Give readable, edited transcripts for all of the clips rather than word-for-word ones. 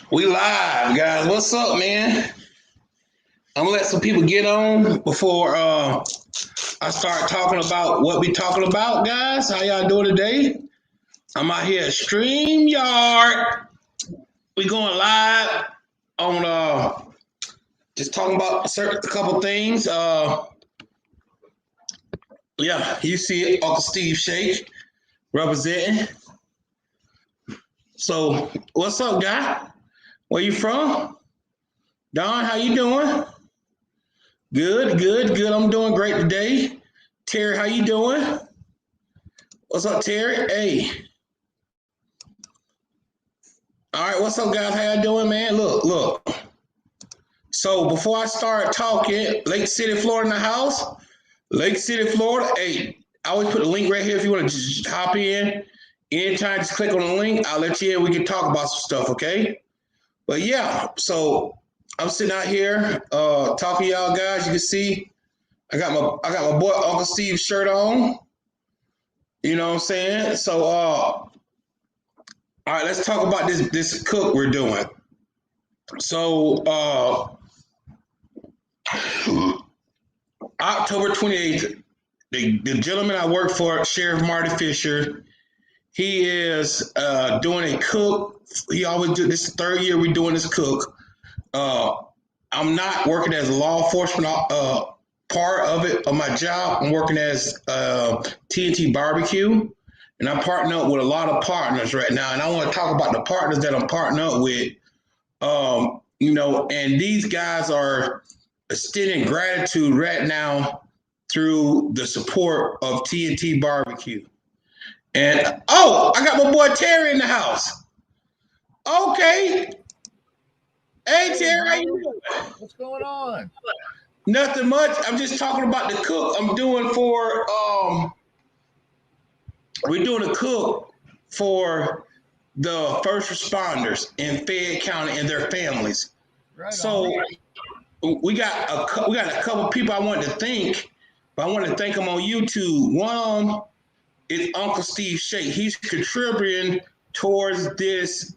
We live, guys. What's up, man? I'm gonna let some people get on before I start talking about what we talking about, guys. How y'all doing today? I'm out here at StreamYard. We going live on just talking about a couple things. Yeah, you see it, Uncle Steve Shake representing. So, what's up, guy? Where you from? Don, how you doing? Good, good, good. I'm doing great today. Terry, how you doing? What's up, Terry? Hey. All right, what's up, guys? How y'all doing, man? Look. So before I start talking, Lake City, Florida in the house. Lake City, Florida. Hey, I always put a link right here if you want to just hop in. Anytime, just click on the link. I'll let you in. We can talk about some stuff, okay? But yeah, so I'm sitting out here talking to y'all guys. You can see I got my boy Uncle Steve's shirt on. You know what I'm saying? So all right, let's talk about this cook we're doing. So October 28th, the gentleman I work for, Sheriff Marty Fisher, he is doing a cook. He always do this is the third year we're doing this cook. I'm not working as a law enforcement part of it, of my job. I'm working as TNT Barbecue, and I'm partnering up with a lot of partners right now. And I want to talk about the partners that I'm partnering up with. And these guys are extending gratitude right now through the support of TNT Barbecue. And I got my boy Terry in the house. Okay. Hey Terry, how you doing? What's going on? Nothing much. I'm just talking about the cook I'm doing for we're doing a cook for the first responders in Fayette County and their families. Right. So we got a couple people I wanted to thank, but I wanted to thank them on YouTube. One of them is Uncle Steve Shake. He's contributing towards this.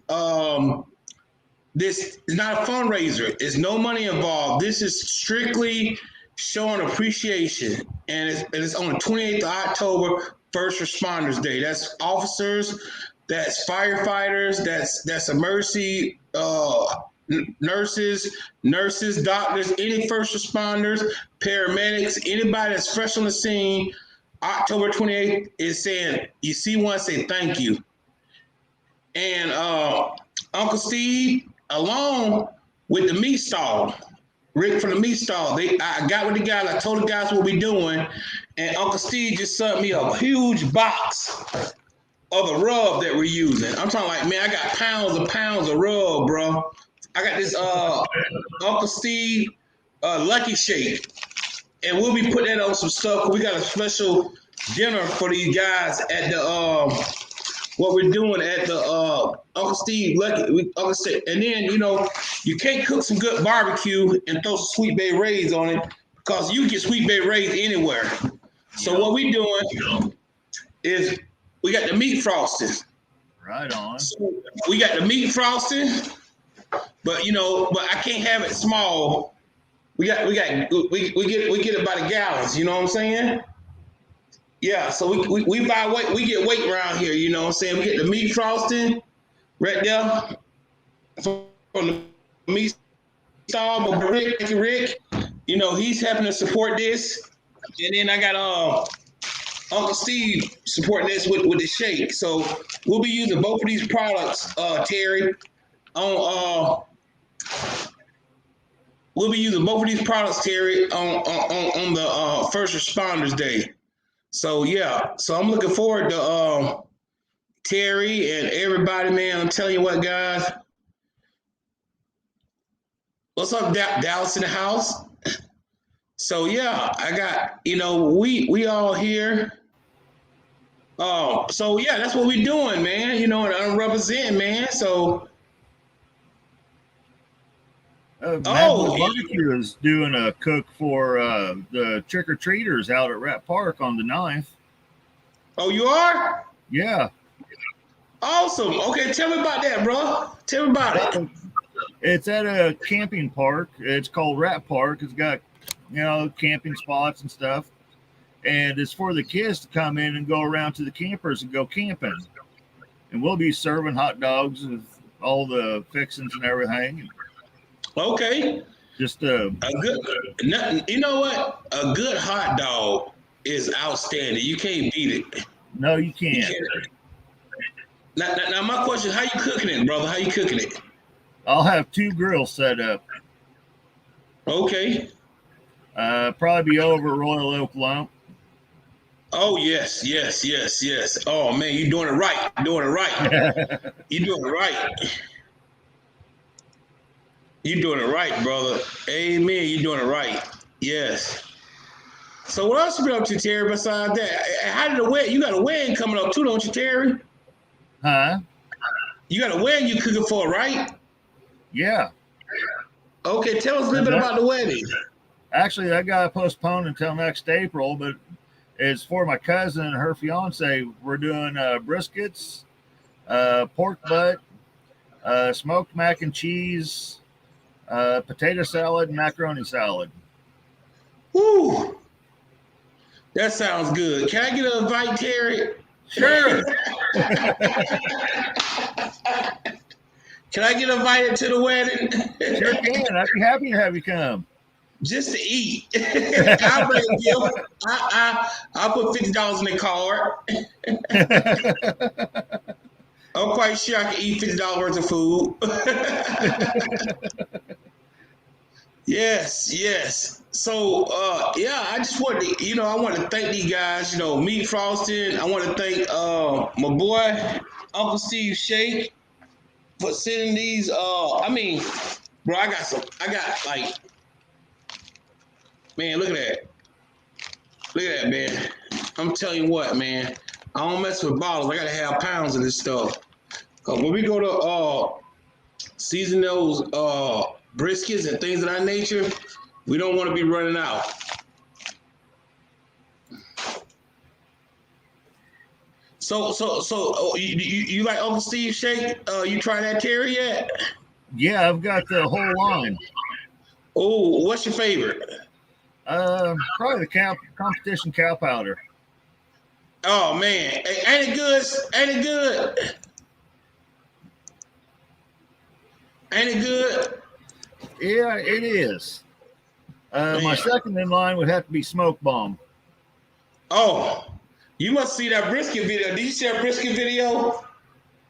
This is not a fundraiser. There's no money involved. This is strictly showing appreciation. And it's on the 28th of October, First Responders Day. That's officers, that's firefighters, that's emergency nurses, doctors, any first responders, paramedics, anybody that's fresh on the scene. October 28th is saying, you see one, say thank you. And Uncle Steve, along with the meat stall, Rick from the meat stall, I got with the guys, I told the guys what we're doing, and Uncle Steve just sent me a huge box of the rub that we're using. I'm talking like, man, I got pounds of rub, bro. I got this Uncle Steve Lucky Shake, and we'll be putting that on some stuff. We got a special dinner for these guys at the what we're doing at the Uncle Steve Lucky. Uncle Steve, and then you can't cook some good barbecue and throw some Sweet Bay Rays on it because you get Sweet Bay Rays anywhere. So what we doing is we got the meat frosting. Right on. So we got the meat frosting, but I can't have it small. We get it by the gallons. You know what I'm saying? Yeah, so we buy weight, we get weight around here, you know what I'm saying? We get the meat frosting right there from the meat stall, but Rick, he's helping to support this. And then I got Uncle Steve supporting this with the shake. So we'll be using both of these products, Terry, on we'll be using both of these products, Terry, on the First Responders Day. So yeah, so I'm looking forward to Terry and everybody, man. I'm telling you what, guys. What's up, Dallas in the house? So yeah, I got we all here. So yeah, that's what we're doing, man. And I'm representing, man. So. Barbecue is doing a cook for the trick-or-treaters out at Rat Park on the 9th. Oh, you are? Yeah. Awesome. Okay, tell me about that, bro. Tell me about it. It's at a camping park. It's called Rat Park. It's got, camping spots and stuff. And it's for the kids to come in and go around to the campers and go camping. And we'll be serving hot dogs with all the fixings and everything. Okay. Just a good, you know what? A good hot dog is outstanding. You can't beat it. No, you can't. Now, my question: how you cooking it, brother? How you cooking it? I'll have 2 grills set up. Okay. Probably be over Royal Oak lump. Oh yes. Oh man, you're doing it right. You're doing it right. You're doing it right. You're doing it right, brother. Amen. You're doing it right. Yes. So what else you been up to, Terry, besides that? How did the wedding? You got a wedding coming up too, don't you, Terry? Huh? You got a wedding you cooking for, right? Yeah. Okay, tell us a little bit about the wedding. Actually, that got postponed until next April, but it's for my cousin and her fiance. We're doing briskets, pork butt, smoked mac and cheese, potato salad, and macaroni salad. Woo! That sounds good. Can I get an invite, Terry? Sure. Can I get invited to the wedding? Sure can. I'd be happy to have you come. Just to eat. I'll bring a gift. I'll put $50 in the card. I'm quite sure I can eat $50 worth of food. Yes. So, I just wanted to, I want to thank these guys, Meat Frosted. I want to thank my boy, Uncle Steve Shake, for sending these. Bro, I got like, man, look at that. Look at that, man. I'm telling you what, man. I don't mess with bottles. I got to have pounds of this stuff. Cause when we go to season those briskets and things of that nature, we don't want to be running out. So you like Uncle Steve Shake? You try that, Terry, yet? Yeah, I've got the whole line. Oh, what's your favorite? Probably the competition cow powder. Oh man, ain't it good? Ain't it good? Ain't it good? Yeah, it is. My second in line would have to be Smoke Bomb. Oh, you must see that brisket video. Did you see that brisket video?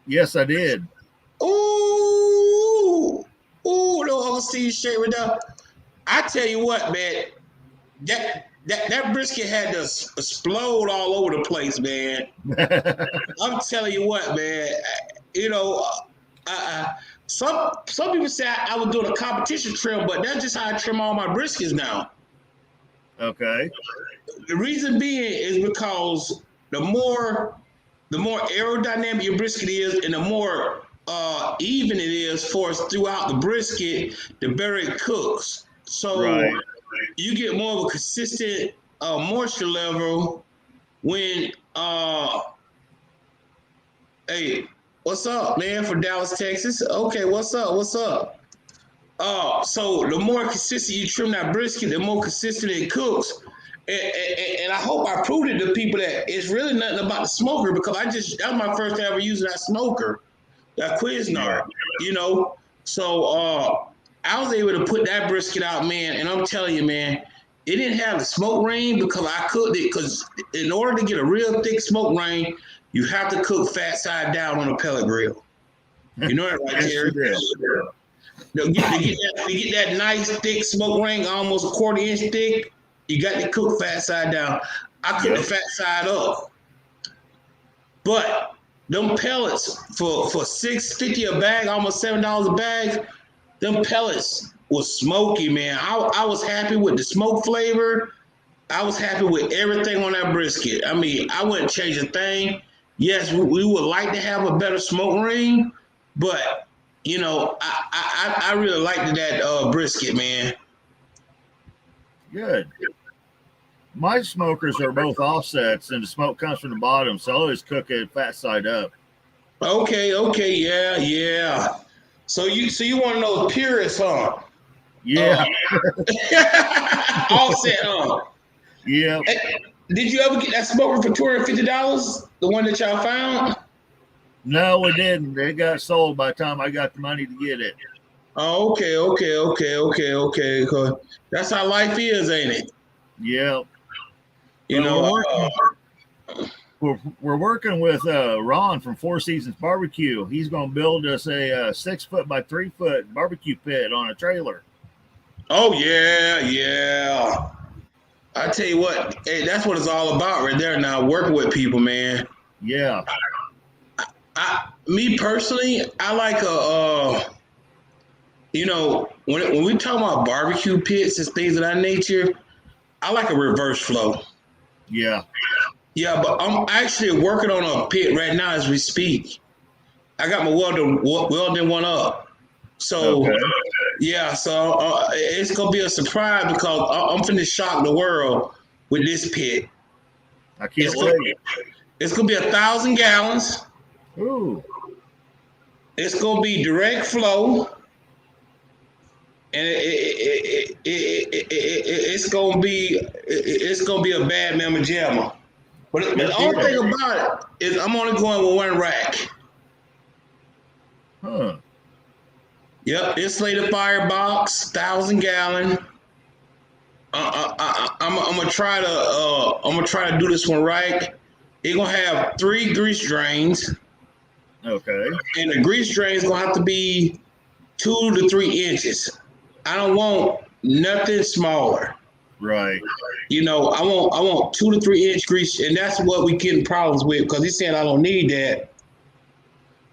Yes, I did. Ooh, no Uncle Steve Shake with that. I tell you what, man, that brisket had to explode all over the place, man. I'm telling you what, man. Some people say I was doing a competition trim, but that's just how I trim all my briskets now. Okay. The reason being is because the more aerodynamic your brisket is, and the more even it is for us throughout the brisket, the better it cooks. So you get more of a consistent moisture level when hey, what's up, man, from Dallas, Texas? Okay, what's up? So the more consistent you trim that brisket, the more consistent it cooks. And I hope I proved it to people that it's really nothing about the smoker, because that was my first time ever using that smoker, that Cuisinart, So I was able to put that brisket out, man, and I'm telling you, man, it didn't have the smoke ring because I cooked it, because in order to get a real thick smoke ring, you have to cook fat side down on a pellet grill. You know that, right, Terry? To get that nice thick smoke ring, almost a quarter-inch thick, you got to cook fat side down. I cook the fat side up. But them pellets for $6.50 a bag, almost $7 a bag, them pellets was smoky, man. I was happy with the smoke flavor. I was happy with everything on that brisket. I mean, I wouldn't change a thing. Yes, we would like to have a better smoke ring, but I really liked that brisket, man. Good. My smokers are both offsets, and the smoke comes from the bottom, so I always cook it fat side up. Okay, yeah. So you want to know purists, huh? Yeah. All set, huh? Yeah. Hey, did you ever get that smoker for $250? The one that y'all found? No, we didn't. It got sold by the time I got the money to get it. Oh, okay. That's how life is, ain't it? Yeah. You But know, we're working with Ron from Four Seasons Barbecue. He's going to build us a 6 foot by 3 foot barbecue pit on a trailer. oh yeah. I tell you what, hey, that's what it's all about right there. Now working with people, man. Yeah. Me personally, I like when we talk about barbecue pits and things of that nature, I like a reverse flow. Yeah. Yeah, but I'm actually working on a pit right now as we speak. I got my welding one up. So Okay. yeah, so it's gonna be a surprise because I'm finna shock the world with this pit. I It's can't gonna, wait. it's gonna be 1,000 gallons. Ooh. It's gonna be direct flow, and it's gonna be a bad mamma jamma. But the Good only deal. thing about it is I'm only going with one rack. Huh. Yep, insulated firebox, 1,000 gallon. I'm gonna try to do this one right. It's gonna have 3 grease drains, Okay. and the grease drain is gonna have to be 2 to 3 inches. I don't want nothing smaller. Right. I want 2 to 3 inch grease, and that's what we getting problems with because he's saying I don't need that.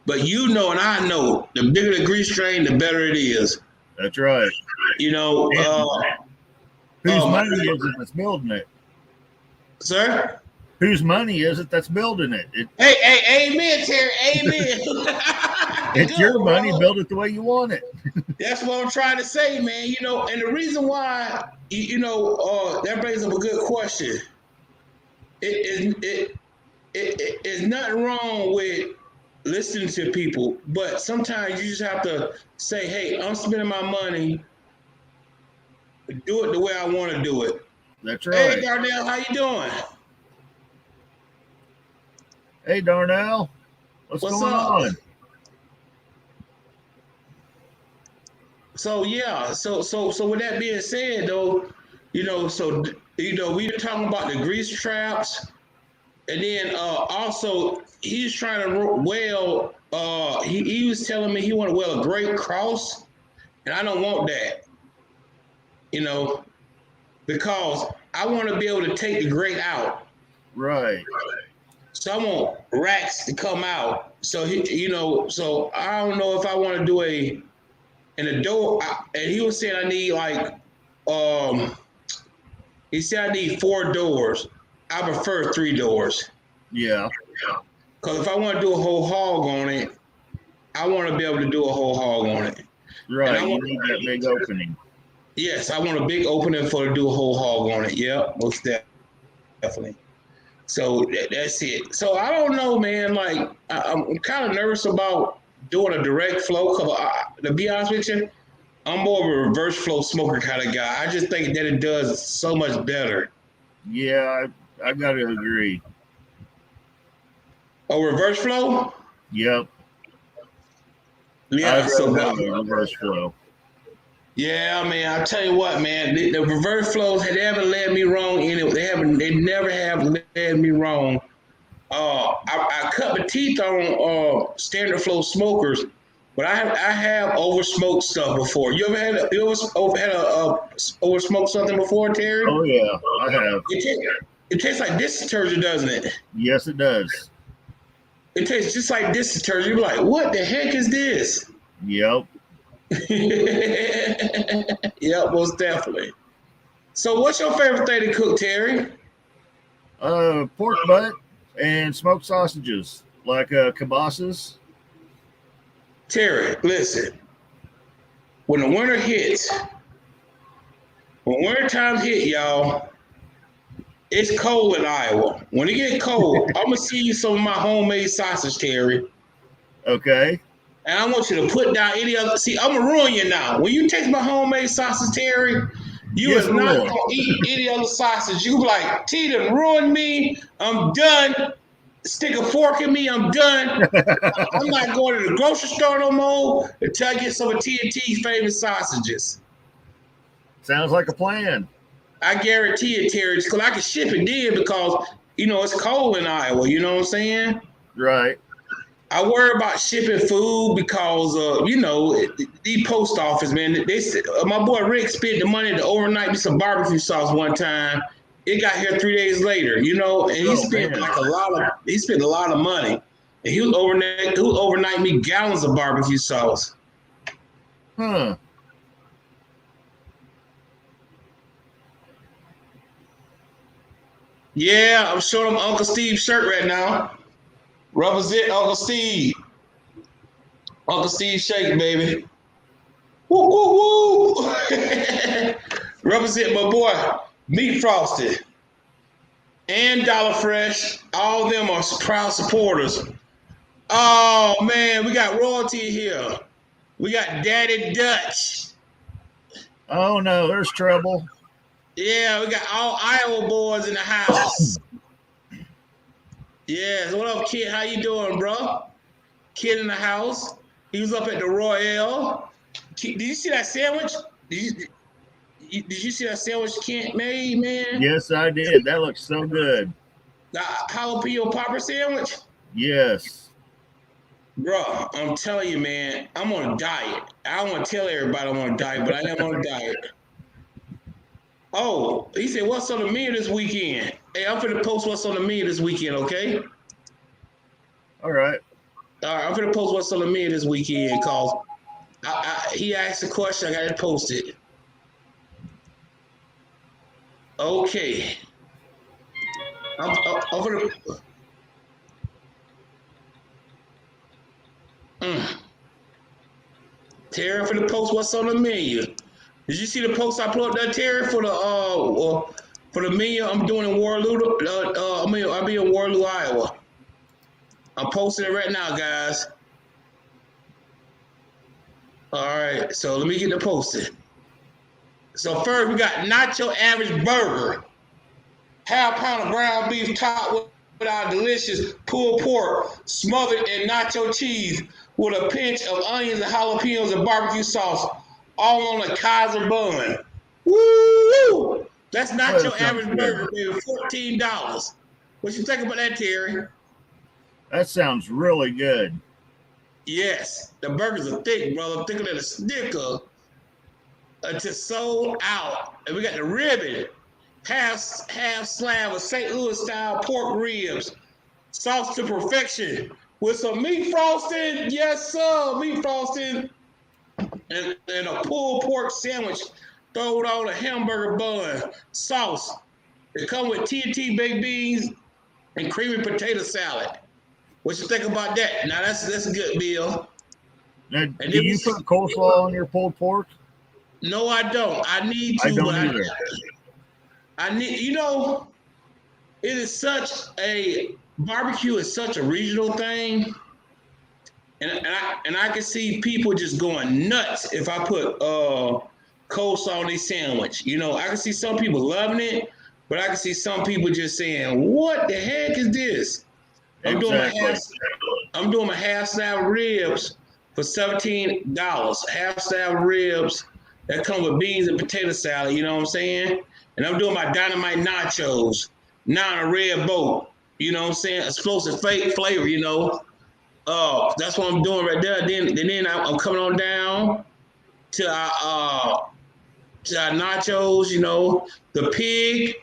But and I know, the bigger the grease drain, the better it is. That's right. You know, And whose um, money is it that's building it? sir. Whose money is it that's building it? Hey, amen, Terry, amen. It's Good, your money. bro. Build it the way you want it. That's what I'm trying to say, man. And the reason why, that brings up a good question. It's nothing wrong with listening to people, but sometimes you just have to say, "Hey, I'm spending my money. Do it the way I want to do it." That's Hey, right. Darnell, how you doing? Hey, Darnell, what's What's going up? on? So yeah, so with that being said, though, we were talking about the grease traps, and then also he's trying to weld. He was telling me he want to weld a great cross, and I don't want that, you know, because I want to be able to take the grate out. Right. So I want racks to come out. So so I don't know if I want to do a door. And he was saying I need um, he said I need 4 doors. I prefer 3 doors. Yeah. Because if I want to do a whole hog on it, I want to be able to do a whole hog on it. And Right. I You want, need that big opening. yes, I want a big opening for to do a whole hog on it. Yeah, most definitely. So that's it. So I don't know, man. Like I'm kind of nervous about doing a direct flow. Cause to be honest with you, I'm more of a reverse flow smoker kind of guy. I just think that it does so much better. Yeah, I got to agree. Oh, reverse flow? Yep. I'd Yeah. rather have a reverse flow. Yeah, man. I tell you what, man. The reverse flows they haven't led me wrong in it. They never have led me wrong. I cut my teeth on standard flow smokers, but I have over smoked stuff before. You ever had a over smoked something before, Terry? Oh, yeah, I have. It tastes like dish detergent, doesn't it? Yes, it does. It tastes just like dish detergent. You're like, what the heck is this? Yep. Yeah, most definitely. So, what's your favorite thing to cook, Terry? Pork butt and smoked sausages, like kibasas. Terry, listen. When the winter hits, when winter time hit, y'all, it's cold in Iowa. When it get cold, I'm gonna see you some of my homemade sausage, Terry. Okay. and I want you to put down any other. See, I'm gonna ruin you now. When you taste my homemade sausage, Terry, you Yes, is not Lord. gonna eat any other sausage. You be like, T done ruined me. I'm done. Stick a fork in me. I'm done. I'm not going to the grocery store no more until I get some of T&T's favorite sausages. Sounds like a plan. I guarantee it, Terry, because I can ship it then because it's cold in Iowa. You know what I'm saying? Right. I worry about shipping food because the post office, man. My boy Rick spent the money to overnight me some barbecue sauce one time. It got here 3 days later, and he Oh, spent man. a lot of money, and he was overnight me gallons of barbecue sauce. Huh. Yeah, I'm showing him Uncle Steve's shirt right now. Represent Uncle Steve. Uncle Steve shake, baby. Woo, woo, woo. Represent my boy, Meat Frosted and Dollar Fresh. All of them are proud supporters. Oh, man, we got royalty here. We got Daddy Dutch. Oh, no, there's trouble. Yeah, we got all Iowa boys in the house. Yeah, so what up, kid? How you doing, bro? Kid in the house. He was up at the Royale. Did you see that sandwich? Did you see that sandwich Kent made, man? Yes, I did. That looks so good. The jalapeno popper sandwich? Yes. Bro, I'm telling you, man, I'm on a diet. I don't want to tell everybody I'm on a diet, but I am on a diet. Oh, he said, what's on the menu this weekend? Hey, I'm finna post what's on the menu this weekend, okay? All right. All right, I'm finna post what's on the menu this weekend, cause he asked a question, I got to post it. Okay. I'm gonna. Terry, for the post, what's on the menu? Did you see the post I put up there, Terry, for the menu I'm doing in Waterloo? I'll be in Waterloo, Iowa. I'm posting it right now, guys. All right, so let me get the posted. So first, we got Nacho Average Burger. Half pound of ground beef topped with our delicious pulled pork, smothered in nacho cheese with a pinch of onions and jalapenos and barbecue sauce, all on a Kaiser bun. Woo! That's Well, Nacho that sounds Average good. Burger, baby. $14. What you think about that, Terry? That sounds really good. Yes, the burgers are thick, brother. Thicker than a Snicker. Until sold out. And we got the ribbon. Half slab of St. Louis style pork ribs, sauce to perfection with some meat frosting. Yes, sir, meat frosting, and a pulled pork sandwich. Throw it on a hamburger bun, sauce. It come with T&T baked beans and creamy potato salad. What you think about that? Now that's a good deal. Now, And do then you put coleslaw on your pulled pork? no, I don't. I need I to, but don't either. I need. It is such a barbecue is such a regional thing, and I can see people just going nuts if I put coleslaw on their sandwich. I can see some people loving it, but I can see some people just saying, "What the heck is this?" I'm doing my Exactly. half slab ribs for $17. Half slab ribs that come with beans and potato salad. You know what I'm saying? And I'm doing my dynamite nachos. Now on a red boat. You know what I'm saying? Explosive flavor. That's what I'm doing right there. Then I'm coming on down to our nachos. The pig.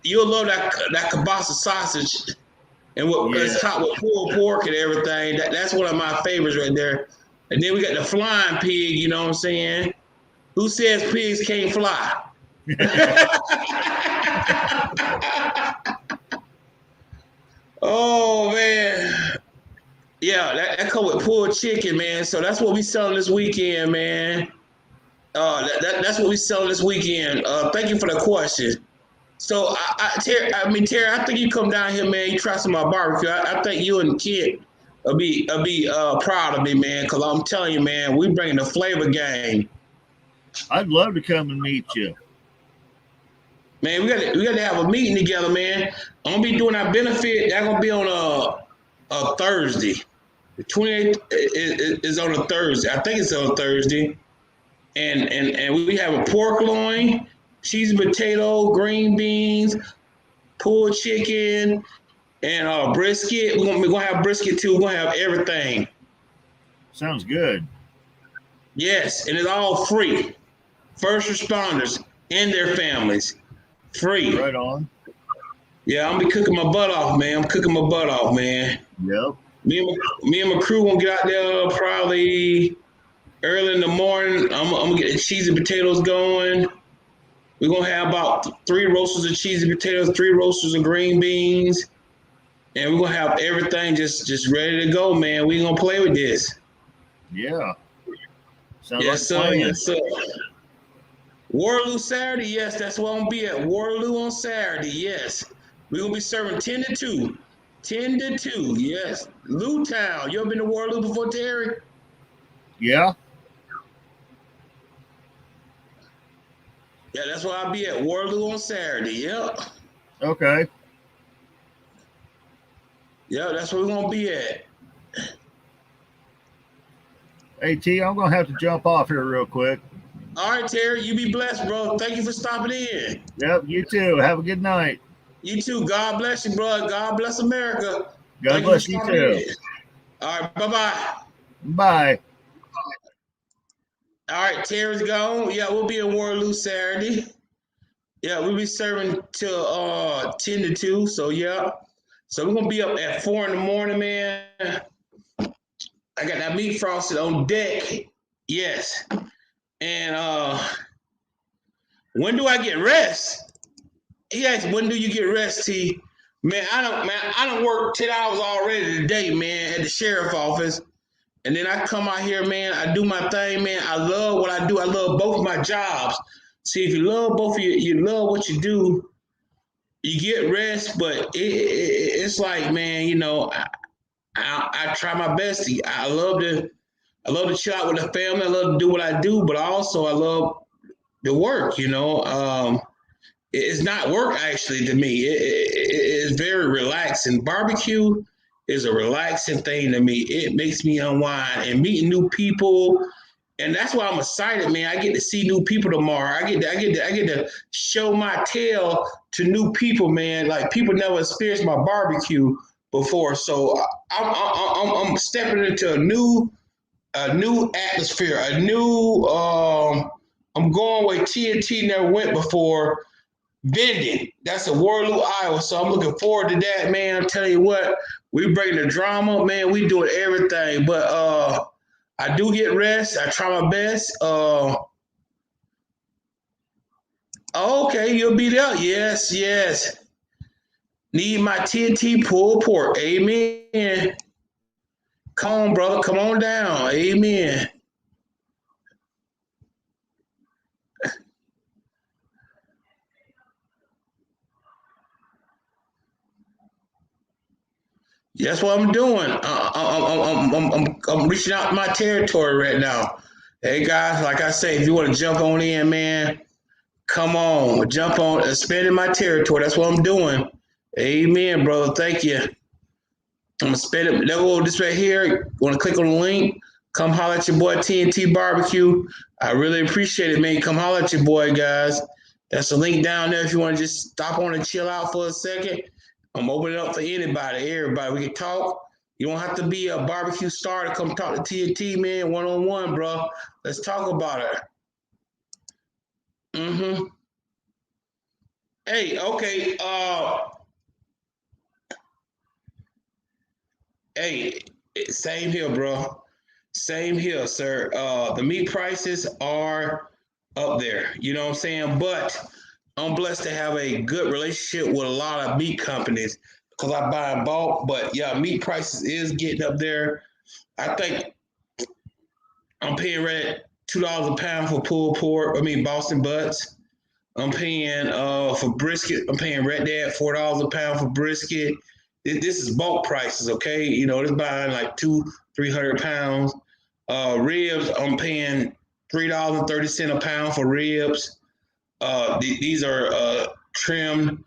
You'll love that kielbasa sausage, and what it's topped with pulled pork and everything. That's one of my favorites right there. And then we got the flying pig. You know what I'm saying? Who says pigs can't fly? Oh man, yeah, that come with pulled chicken, man. So that's what we selling this weekend, man. That's what we selling this weekend. Thank you for the question. So Terry, I think you come down here, man. You try some of my barbecue. I think you and Kid be proud of me, man, because I'm telling you, man, we bringing the flavor game. I'd love to come and meet you. Man, we got to have a meeting together, man. I'm gonna be doing our benefit. That's gonna be on a Thursday. The 28th is on a Thursday. I think it's on a Thursday. And we have a pork loin, cheese and potato, green beans, pulled chicken, and brisket. We're gonna have brisket too. We're gonna have everything. Sounds good. Yes, and it's all free. First responders and their families, free. Right on. Yeah, I'm gonna be cooking my butt off, man. I'm cooking my butt off, man. Yep. Me and my crew gonna get out there probably early in the morning. I'm gonna get the cheese and potatoes going. We're gonna have about 3 roasters of cheese and potatoes, 3 roasters of green beans, and we're gonna have everything just ready to go, man. We gonna play with this. Yeah. Sounds Yes, like a sir. plan. Yes, sir. Waterloo Saturday, yes, that's where I'm gonna be at. Waterloo on Saturday, yes. We're gonna be serving 10 to 2. 10 to 2, yes. Lou Town. You ever been to Waterloo before, Terry? Yeah. Yeah, that's where I'll be at. Waterloo on Saturday. Yep. Okay. Yep, that's where we're gonna be at. Hey T, I'm gonna have to jump off here real quick. All right, Terry, you be blessed, bro. Thank you for stopping in. Yep, you too. Have a good night. You too. God bless you, bro. God bless America. God bless you too. All right, bye-bye. Bye. All right, Terry's gone. Yeah, we'll be in Waterloo Saturday. Yeah, we'll be serving till 10 to 2. So yeah. So we're gonna be up at 4 in the morning, man. I got that meat frosted on deck. Yes. And when do I get rest? He asked, when do you get rest, T? Man, I don't work 10 hours already today, man, at the sheriff office. And then I come out here, man, I do my thing, man. I love what I do. I love both of my jobs. See, if you love both of you love what you do, you get rest, but it's like, man, you know, I try my best. I love to chill out with the family. I love to do what I do, but also I love the work, you know. It's not work actually to me. It's very relaxing. Barbecue is a relaxing thing to me. It makes me unwind and meeting new people. And that's why I'm excited, man. I get to see new people tomorrow. I get to show my tail to new people, man. Like people never experienced my barbecue before. So I'm stepping into a new atmosphere, I'm going where TNT never went before. Vending. That's in Waterloo, Iowa. So I'm looking forward to that, man. I'm telling you what, we bring the drama, man. We doing everything. But I do get rest. I try my best. Okay, you'll be there. Yes, yes. Need my TNT pulled pork. Amen. Come on, brother. Come on down. Amen. That's what I'm doing. I'm reaching out my territory right now. Hey guys, like I say, if you want to jump on in, man, come on, jump on, expanding my territory. That's what I'm doing. Amen, brother. Thank you. I'm gonna spend it. Level this right here. Want to click on the link? Come holler at your boy TNT Barbecue. I really appreciate it, man. Come holler at your boy, guys. That's the link down there if you want to just stop on and chill out for a second. I'm opening up for anybody, everybody. We can talk. You don't have to be a barbecue star to come talk to TNT, man, one-on-one, bro. Let's talk about it. Mm-hmm. Hey, okay. Hey, same here, bro. Same here, sir. The meat prices are up there. You know what I'm saying? But I'm blessed to have a good relationship with a lot of meat companies because I buy in bulk. But yeah, meat prices is getting up there. I think I'm paying right at $2 a pound for pulled pork. I mean Boston butts. I'm paying for brisket. I'm paying right there at $4 a pound for brisket. This is bulk prices, okay? You know, it's buying like 200-300 pounds. Ribs, I'm paying $3.30 a pound for ribs. These are trimmed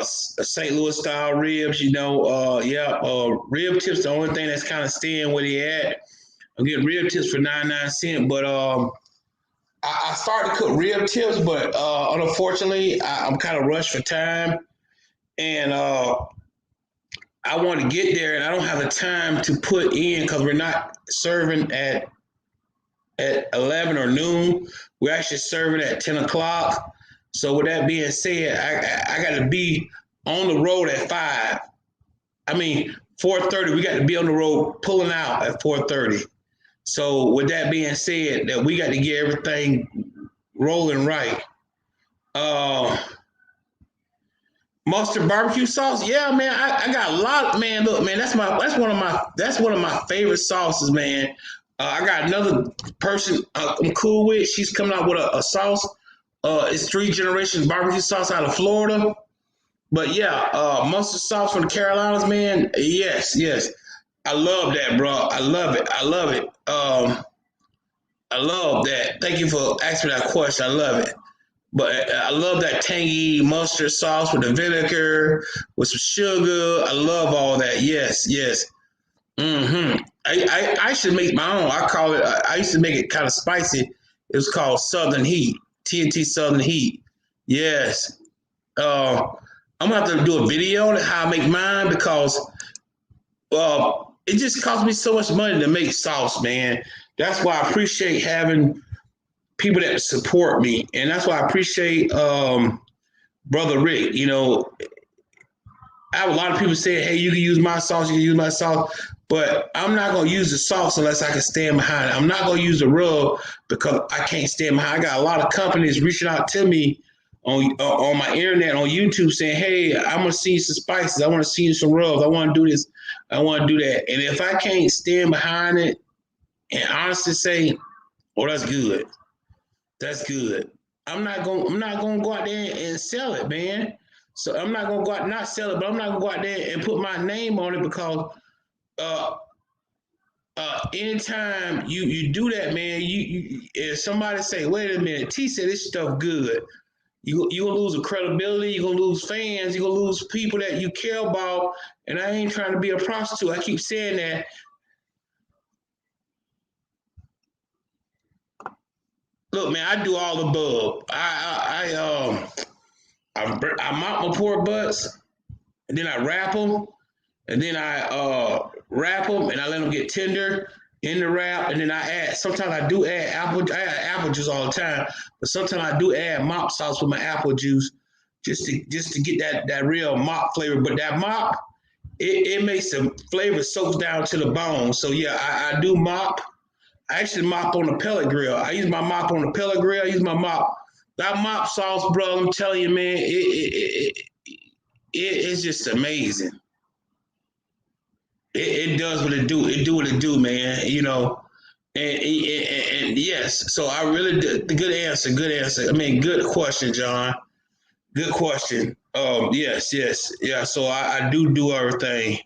St. Louis style ribs. You know, rib tips the only thing that's kind of staying where they at. I'm getting rib tips for 99 cents, but I started to cook rib tips, but unfortunately, I'm kind of rushed for time, and I want to get there, and I don't have the time to put in because we're not serving at 11 or noon. We're actually serving at 10 o'clock. So with that being said, I got to be on the road at 5. I mean, 4:30. We got to be on the road pulling out at 4:30. So with that being said, that we got to get everything rolling right. Mustard barbecue sauce, yeah, man. I got a lot, man. Look, man, that's one of my favorite sauces, man. I got another person I'm cool with. She's coming out with a sauce. It's 3 Generations barbecue sauce out of Florida. But yeah, mustard sauce from the Carolinas, man. Yes, yes. I love that, bro. I love it. I love it. I love that. Thank you for asking me that question. I love it. But I love that tangy mustard sauce with the vinegar, with some sugar. I love all that. Yes, yes. Mm-hmm. I should make my own. I call it. I used to make it kind of spicy. It was called Southern Heat, TNT Southern Heat. Yes. I'm gonna have to do a video on how I make mine because it just costs me so much money to make sauce, man. That's why I appreciate having people that support me, and that's why I appreciate Brother Rick. You know, I have a lot of people saying, "Hey, you can use my sauce. You can use my sauce." But I'm not going to use the sauce unless I can stand behind it. I'm not going to use the rub because I can't stand behind it. I got a lot of companies reaching out to me on my internet, on YouTube, saying, hey, I'm going to see some spices. I want to see some rubs. I want to do this. I want to do that. And if I can't stand behind it and honestly say, oh, that's good. That's good. I'm not going to go out there and sell it, man. So I'm not going to go out, not sell it, but I'm not going to go out there and put my name on it because anytime you do that, man, you if somebody say, wait a minute, T said this stuff good, you gonna lose the credibility, you gonna lose fans, you gonna lose people that you care about. And I ain't trying to be a prostitute. I keep saying that. Look, man, I do all the above. I mop my pork butts, and then I wrap them, and then I wrap them, and I let them get tender in the wrap, and then I add. Sometimes I do add apple. I add apple juice all the time, but sometimes I do add mop sauce with my apple juice, just to get that real mop flavor. But that mop, it makes the flavor soaks down to the bone. So yeah, I do mop. I actually mop on the pellet grill. I use my mop on the pellet grill. I use my mop. That mop sauce, bro, I'm telling you, man, it's just amazing. It does what it do. It do what it do, man. You know, and yes. So I really did. Good answer. Good answer. I mean, good question, John. Good question. Yes, yes, yeah. So I do everything.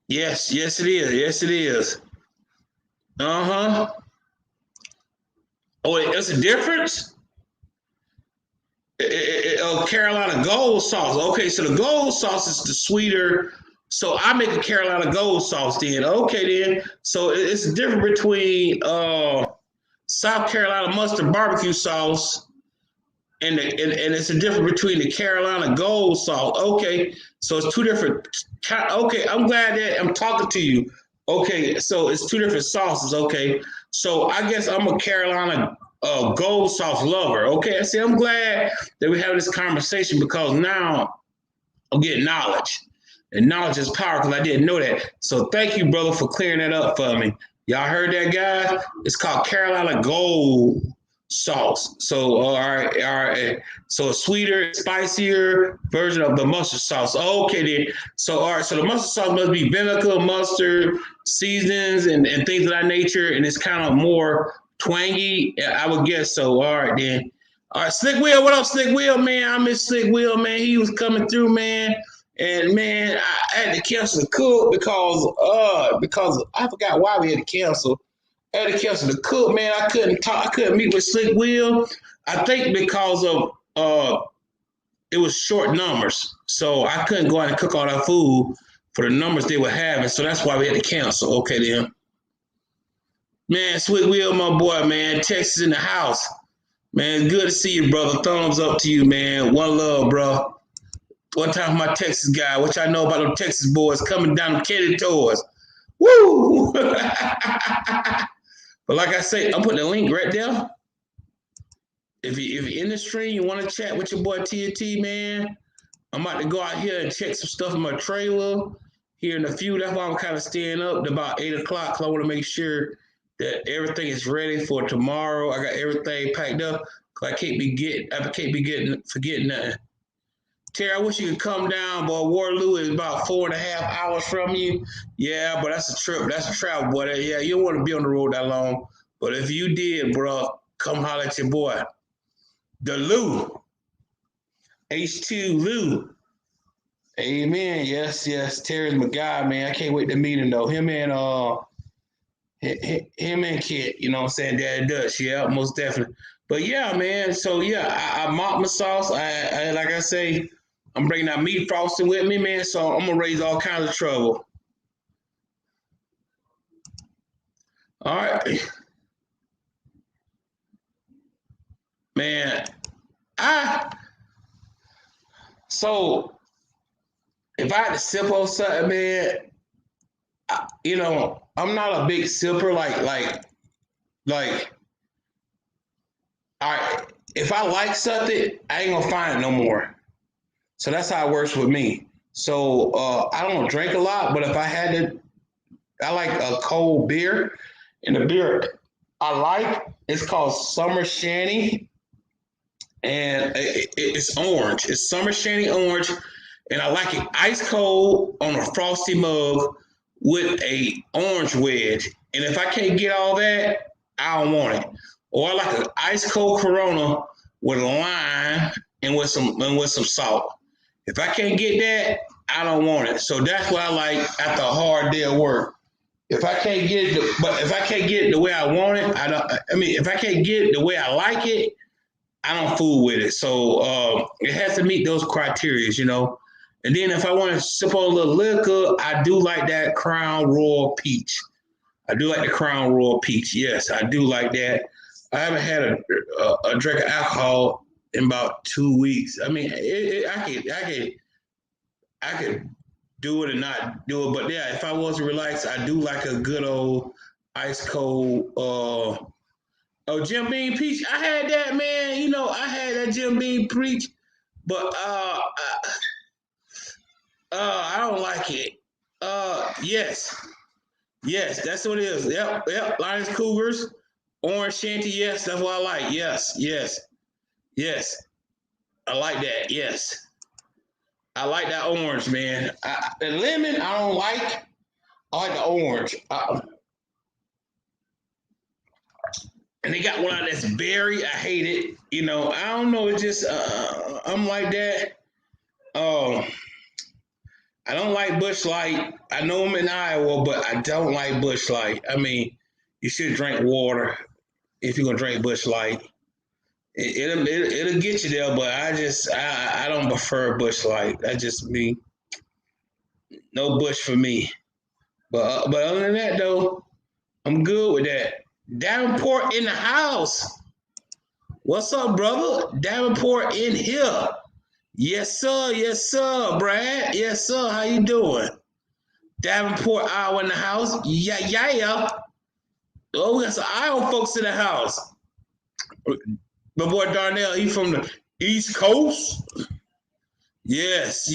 Yes, yes, it is. Yes, it is. Uh-huh. Oh, it's a difference? Oh, Carolina Gold sauce. Okay, so the gold sauce is the sweeter. So I make a Carolina Gold sauce then. Okay, then. So it's different between South Carolina mustard barbecue sauce and it's a difference between the Carolina Gold sauce. Okay, so it's two different. Okay, I'm glad that I'm talking to you. Okay, so it's two different sauces. Okay, so I guess I'm a Carolina Gold sauce lover. Okay, see, I'm glad that we have this conversation because now I'm getting knowledge, and knowledge is power because I didn't know that. So thank you, brother, for clearing that up for me. Y'all heard that, guys? It's called Carolina Gold sauce. So all right. So a sweeter, spicier version of the mustard sauce. Okay, then. So all right. So the mustard sauce must be vinegar, mustard, seasonings, and things of that nature, and it's kind of more twangy. I would guess so. All right, then. All right, Slick Will, what up, Slick Will, man? I miss Slick Will, man. He was coming through, man. And man, I had to cancel the cook because I forgot why we had to cancel. I had to cancel the cook, man. I couldn't meet with Slick Will. I think because of it was short numbers. So I couldn't go out and cook all that food for the numbers they were having. So that's why we had to cancel. Okay then. Man, Slick Will, my boy, man. Texas in the house. Man, good to see you, brother. Thumbs up to you, man. One love, bro. One time for my Texas guy, what y'all know about them Texas boys coming down the Kenny tours. Woo! But like I say, I'm putting the link right there. If you're in the stream, you want to chat with your boy TNT, man, I'm about to go out here and check some stuff in my trailer here in a few. That's why I'm kind of staying up to about 8 o'clock, because I want to make sure that everything is ready for tomorrow. I got everything packed up, because I can't be forgetting nothing. Terry, I wish you could come down, boy. Waterloo is about 4.5 hours from you. Yeah, but that's a trip. That's a travel, boy. Yeah, you don't want to be on the road that long. But if you did, bro, come holler at your boy. The Lou. H2 Lou. Amen. Yes. Terry's my guy, man. I can't wait to meet him, though. Him and Kit, you know what I'm saying? Daddy Dutch. Yeah, most definitely. But yeah, man. So yeah, I mock my sauce. I like I say, I'm bringing that meat frosting with me, man. So I'm gonna raise all kinds of trouble. All right, man. So if I had to sip on something, man, I'm not a big sipper. Like. All right, if I like something, I ain't gonna find it no more. So that's how it works with me. So I don't drink a lot, but if I had to, I like a cold beer. And the beer I like, it's called Summer Shanty, and it's orange. It's Summer Shanty orange, and I like it ice cold on a frosty mug with a orange wedge. And if I can't get all that, I don't want it. Or I like an ice cold Corona with a lime and with some salt. If I can't get that, I don't want it. So that's what I like after a hard day of work. If I can't get it, if I can't get it the way I want it, if I can't get it the way I like it, I don't fool with it. So it has to meet those criteria, And then if I want to sip on a little liquor, I do like that Crown Royal Peach. I do like the Crown Royal Peach. Yes, I do like that. I haven't had a drink of alcohol in about 2 weeks. I mean, I could do it and not do it, but yeah, if I was to relax, I do like a good old ice cold. Jim Beam Peach. I had that, man. I had that Jim Beam Peach, but I don't like it. Yes, that's what it is. Yep. Lions Cougars. Orange Shanty, yes, that's what I like. Yes. I like that, yes. I like that orange, man. The lemon, I don't like. I like the orange. And they got one out that's berry. I hate it. I don't know. It's just, I'm like that. I don't like Busch Light. I know I'm in Iowa, but I don't like Busch Light. I mean, you should drink water if you're gonna drink Busch Light. It'll get you there, but I don't prefer Busch Light. That's just me. No Busch for me. But other than that though, I'm good with that. Davenport in the house. What's up, brother? Davenport in here. Yes, sir, Brad. Yes, sir. How you doing? Davenport, Iowa in the house. Yeah. Oh, we got some Iowa folks in the house. My boy Darnell, he from the East Coast. Yes.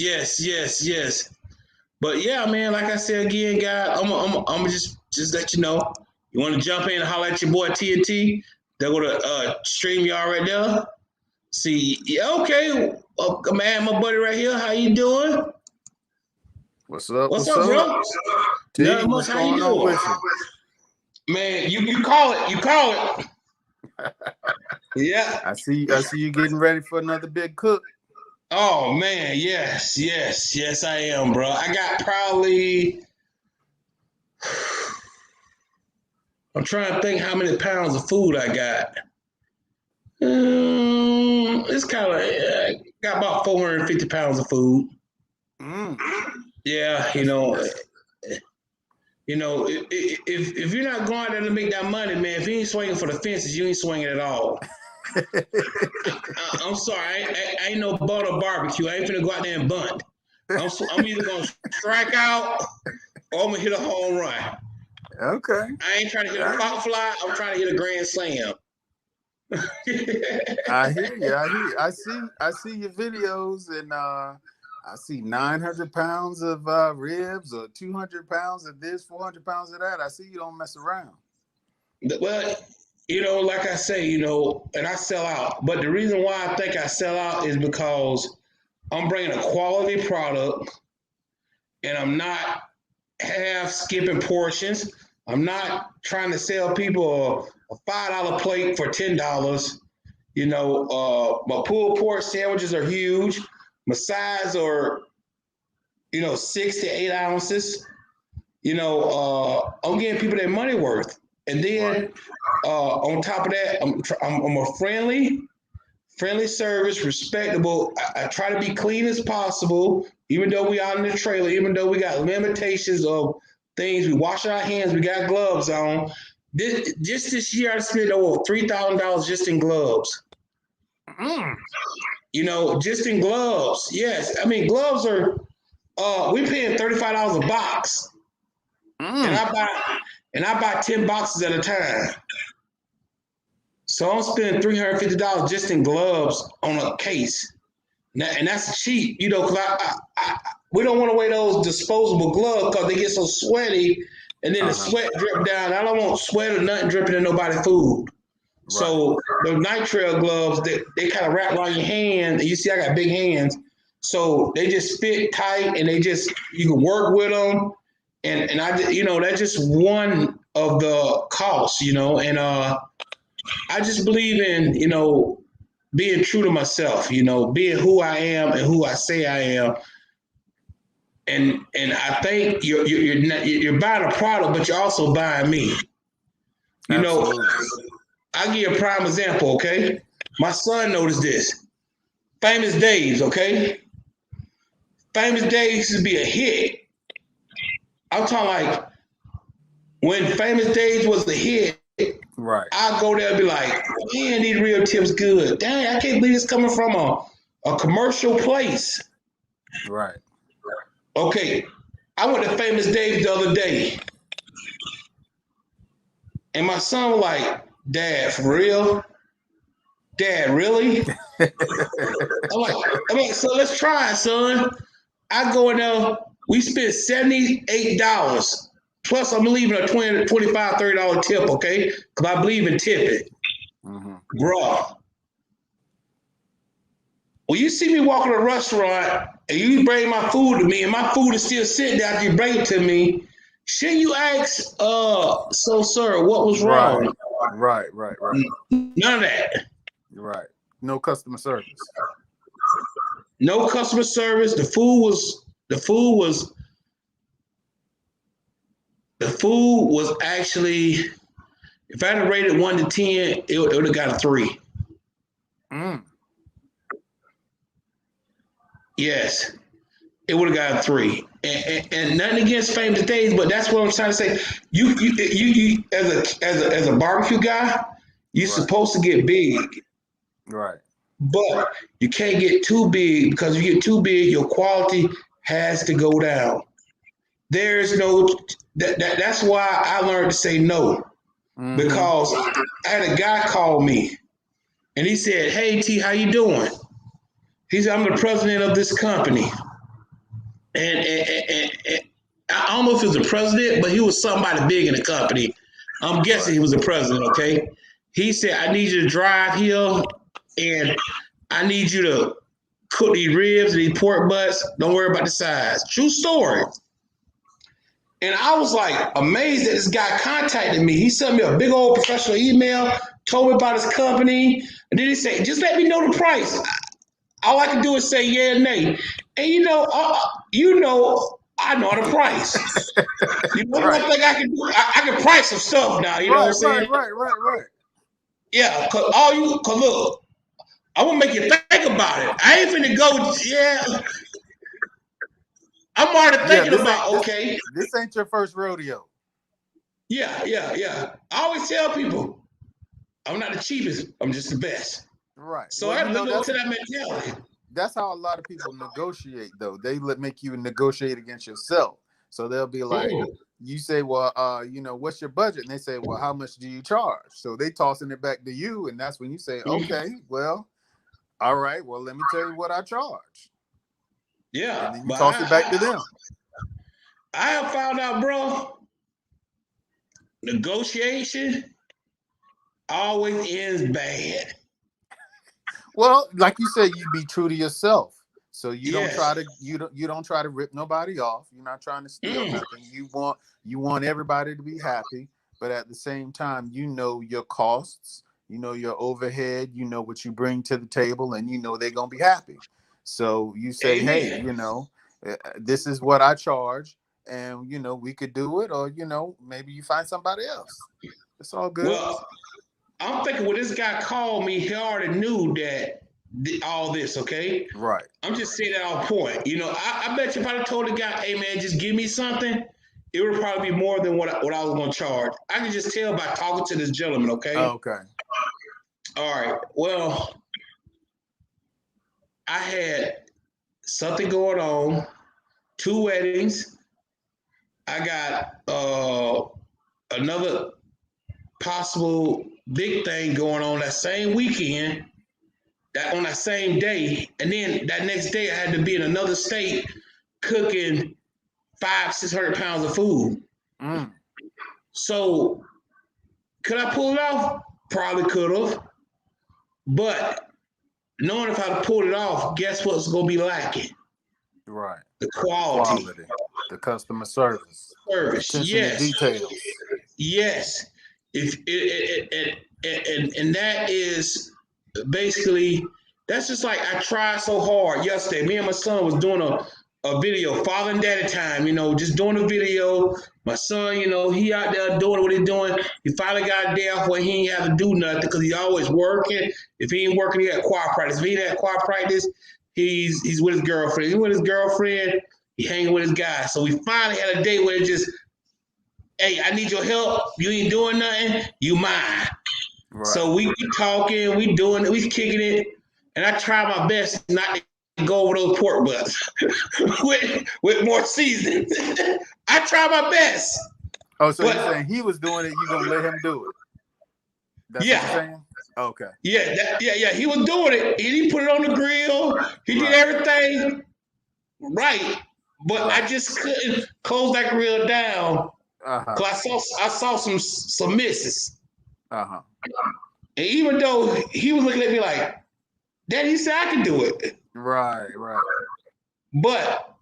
But yeah, man, like I said again, guys, I'm just let you know. You want to jump in and holler at your boy TNT? They're gonna stream y'all right there. See, yeah, okay. Man, my buddy right here. How you doing? What's up, bro? Nothing much. What's How you going on doing? with you? Man, you call it. Yeah. I see you getting ready for another big cook. Oh man, yes, I am, bro. I got probably. I'm trying to think how many pounds of food I got. It's kind of got about 450 pounds of food. Mm. Yeah, if you're not going there to make that money, man, if you ain't swinging for the fences, you ain't swinging at all. I'm sorry, I ain't no butter barbecue. I ain't finna go out there and bunt. I'm either gonna strike out or I'm gonna hit a home run. Okay. I ain't trying to hit a pop fly. I'm trying to hit a grand slam. I hear you. I see your videos, and I see 900 pounds of ribs, or 200 pounds of this, 400 pounds of that. I see you don't mess around. Well, like I say, and I sell out. But the reason why I think I sell out is because I'm bringing a quality product, and I'm not half skipping portions. I'm not trying to sell people a $5 plate for $10. My pulled pork sandwiches are huge. My size are, 6 to 8 ounces. I'm getting people their money worth. And then on top of that, I'm a friendly service, respectable. I try to be clean as possible, even though we out in the trailer, even though we got limitations of things. We wash our hands, we got gloves on. This year, I spent over $3,000 just in gloves. Just in gloves. Yes, I mean gloves are. We paying $35 a box, and I buy 10 boxes at a time. So I'm spending $350 just in gloves on a case, and that's cheap, because we don't want to wear those disposable gloves because they get so sweaty, and then the sweat drip down. I don't want sweat or nothing dripping in nobody's food. Right. So those nitrile gloves, they kind of wrap around your hand. You see, I got big hands, so they just fit tight, and you can work with them, and that's just one of the costs, and I just believe in, being true to myself, being who I am and who I say I am. And I think you're buying a product, but you're also buying me. Absolutely. I'll give you a prime example, okay? My son noticed this. Famous Dave's, okay? Famous Dave's used to be a hit. I'm talking like when Famous Dave's was a hit, right? I'd go there and be like, man, these real tips good. Dang, I can't believe it's coming from a commercial place. Right. Okay, I went to Famous Dave's the other day, and my son was like, Dad, for real? Dad, really? I'm like, so let's try it, son. I go in there, we spent $78. Plus, I'm leaving a $20, $25, $30 tip, okay? Because I believe in tipping. Bruh. When you see me walking a restaurant and you bring my food to me and my food is still sitting there after you bring it to me, shouldn't you ask, so sir, what was wrong? Right. None of that. Right. No customer service. No customer service. The food was actually, if I had rated 1 to 10, it would have got a 3. Yes, it would have got a 3. And nothing against Famous Days, but that's what I'm trying to say. You as a barbecue guy, you're supposed to get big. Right. But you can't get too big, because if you get too big, your quality has to go down. There's no that's why I learned to say no. Because I had a guy call me and he said, "Hey T, how you doing?" He said, "I'm the president of this company." And I don't know if he was the president, but he was somebody big in the company. I'm guessing he was the president, okay? He said, "I need you to drive here and I need you to cook these ribs and these pork butts. Don't worry about the size." True story. And I was like amazed that this guy contacted me. He sent me a big old professional email told me about his company, and then he said, "Just let me know the price." All I can do is say yeah or nay, and I know the price. You know Right. one thing I can do? I can price some stuff now. You know what I'm saying? Right. Yeah, cause look, I want to make you think about it. I ain't finna go. Yeah, I'm already Yeah, thinking about. Okay, this ain't your first rodeo. yeah. I always tell people I'm not the cheapest. I'm just the best. Right. So Well, I you have to know, go to that mentality. that's how a lot of people negotiate, though. They make you negotiate against yourself. So they'll be like, Mm. you say, well, what's your budget? And they say, well, how much do you charge? So they tossing it back to you, and that's when you say, Mhm. okay, well, all right, well, let me tell you what I charge, and Yeah, then you but toss it back to them. I have found out, bro. Negotiation always ends bad. Well, like you said, you be true to yourself. So you don't Yes. try to you don't try to rip nobody off. You're not trying to steal Mm. nothing. You want everybody to be happy, but at the same time, you know your costs, you know your overhead, you know what you bring to the table, and you know they're gonna be happy. So you say, hey, Amen. this is what I charge, and we could do it, or maybe you find somebody else. It's all good. Well, I'm thinking when this guy called me, he already knew that all this. Okay, Right. I'm just saying that on point. I bet you if I told the guy, "Hey man, just give me something," it would probably be more than what I was going to charge. I can just tell by talking to this gentleman. Okay. Okay. All right. Well, I had something going on, 2 weddings. I got another possible big thing going on that same weekend, that on that same day, and then that next day I had to be in another state cooking 500-600 pounds of food. Mm. So could I pull it off? Probably could have, but knowing if I pulled it off, guess what's going to be lacking? Right. The The quality. quality, the customer service, the Service. attention to Yes. details. Yes. If and that is basically, that's just like I tried so hard yesterday. Me and my son was doing a video, father and daddy time, just doing a video. My son, he out there doing what he's doing. He finally got a day off where he ain't have to do nothing because he's always working. If he ain't working, he had choir practice. If he ain't had choir practice, he's with his girlfriend. He's with his girlfriend. He hanging with his guys. So we finally had a day where it just, hey, I need your help. You ain't doing nothing. You mine. Right. So we talking, we doing it, we kicking it, and I try my best not to go over those pork butts with more seasoning. I try my best, Oh, so you're but saying he was doing it, you're gonna let him do it. That's what you're yeah, saying? Okay. yeah. He was doing it. He put it on the grill. He did Right. everything right, but Right. I just couldn't close that grill down Uh-huh. because I saw some misses. Uh-huh. And even though he was looking at me like, Daddy, you said I can do it. Right. But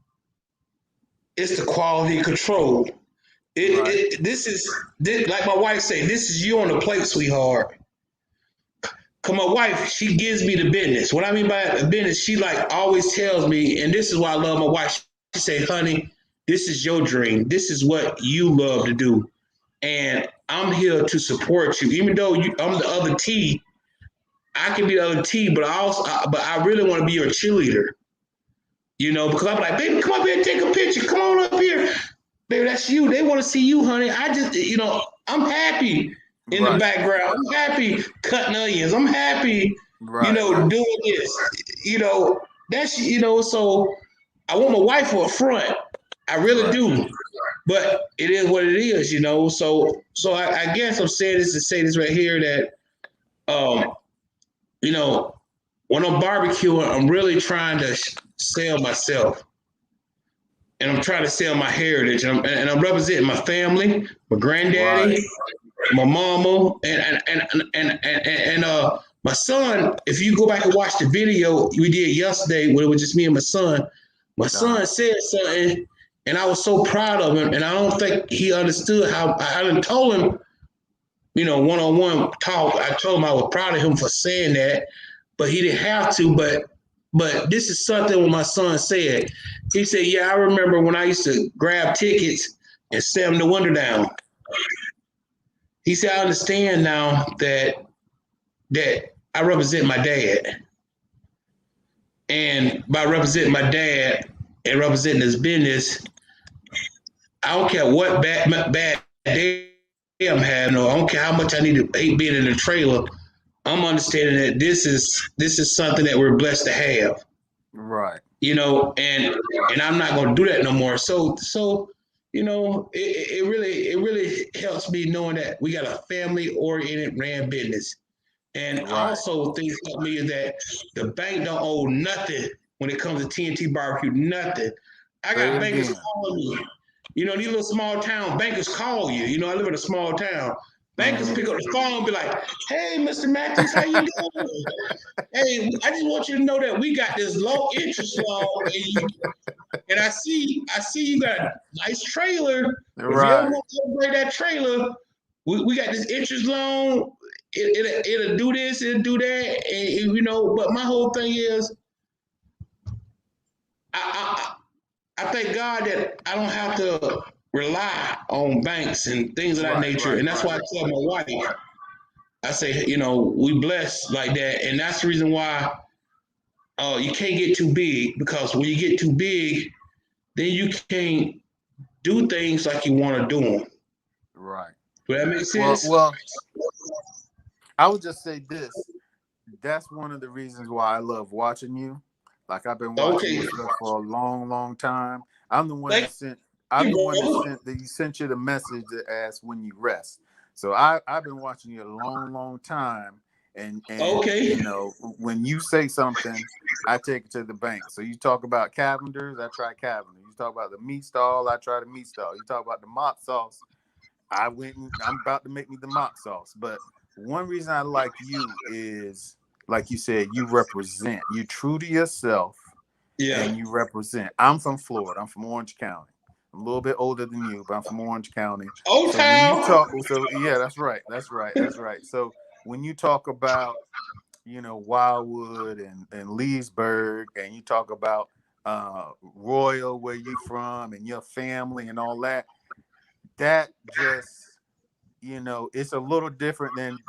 it's the quality control. This is like my wife say, this is you on the plate, sweetheart. Cause my wife, she gives me the business. What I mean by the business, she like always tells me, and this is why I love my wife. She say, honey, this is your dream. This is what you love to do. And I'm here to support you. Even though I'm the other T, I can be the other T, but I really want to be your cheerleader. Because I'm like, baby, come up here and take a picture. Come on up here. Baby, that's you. They want to see you, honey. I just, I'm happy in the Right. background. I'm happy cutting onions. I'm happy, Right. doing this. That's, so I want my wife for a front. I really do. But it is what it is, So I guess I'm saying this to say this right here that, when I'm barbecuing, I'm really trying to sell myself. And I'm trying to sell my heritage. And I'm representing my family, my Right. granddaddy, my mama, and my son. If you go back and watch the video we did yesterday when it was just me and my son said something, and I was so proud of him. And I don't think he understood how I done told him one-on-one talk, I told him I was proud of him for saying that, but he didn't have to. But this is something what my son said. He said, "Yeah, I remember when I used to grab tickets and slam the window down." He said, "I understand now that I represent my dad, and by representing my dad and representing his business, I don't care what bad day I'm having, or I don't care how much I need to hate being in the trailer. I'm understanding that this is something that we're blessed to have, Right. and I'm not going to do that no more. So it really helps me knowing that we got a family oriented ran business, and Right. also things help me is that the bank don't owe nothing when it comes to TNT barbecue, nothing. I Say got it bankers again. calling me. These little small town bankers call you. I live in a small town. Bankers Mm-hmm. pick up the phone and be like, "Hey, Mr. Matthews, how you doing? Hey, I just want you to know that we got this low interest loan, and I see you got a nice trailer. If you ever Right. want to upgrade that trailer, we got this interest loan. It'll do this, it'll do that, and. But my whole thing is, I thank God that I don't have to rely on banks and things of that Right. nature, Right. and that's Right. why I tell my wife, I say, we blessed like that, and that's the reason why you can't get too big, because when you get too big, then you can't do things like you want to do them. Right. Does that make Well, sense? well, I would just say this. That's one of the reasons why I love watching you. Like I've been watching Okay. your stuff for a long, long time. I'm the one that Thank sent. I'm you, the one that brother. sent you the message that asked when you rest. So I've been watching you a long, long time, and Okay. when you say something, I take it to the bank. So you talk about Cavenders, I try Cavender. You talk about the meat stall, I try the meat stall. You talk about the mott sauce, I'm about to make me the mott sauce. But one reason I like you is, like you said, you represent. You true to yourself, Yeah. and you represent. I'm from Florida. I'm from Orange County. I'm a little bit older than you, but I'm from Orange County. Old So when you town. talk, so yeah, that's right. That's right. That's right. So when you talk about, Wildwood and Leesburg, and you talk about Royal, where you from, and your family and all that, that just, it's a little different than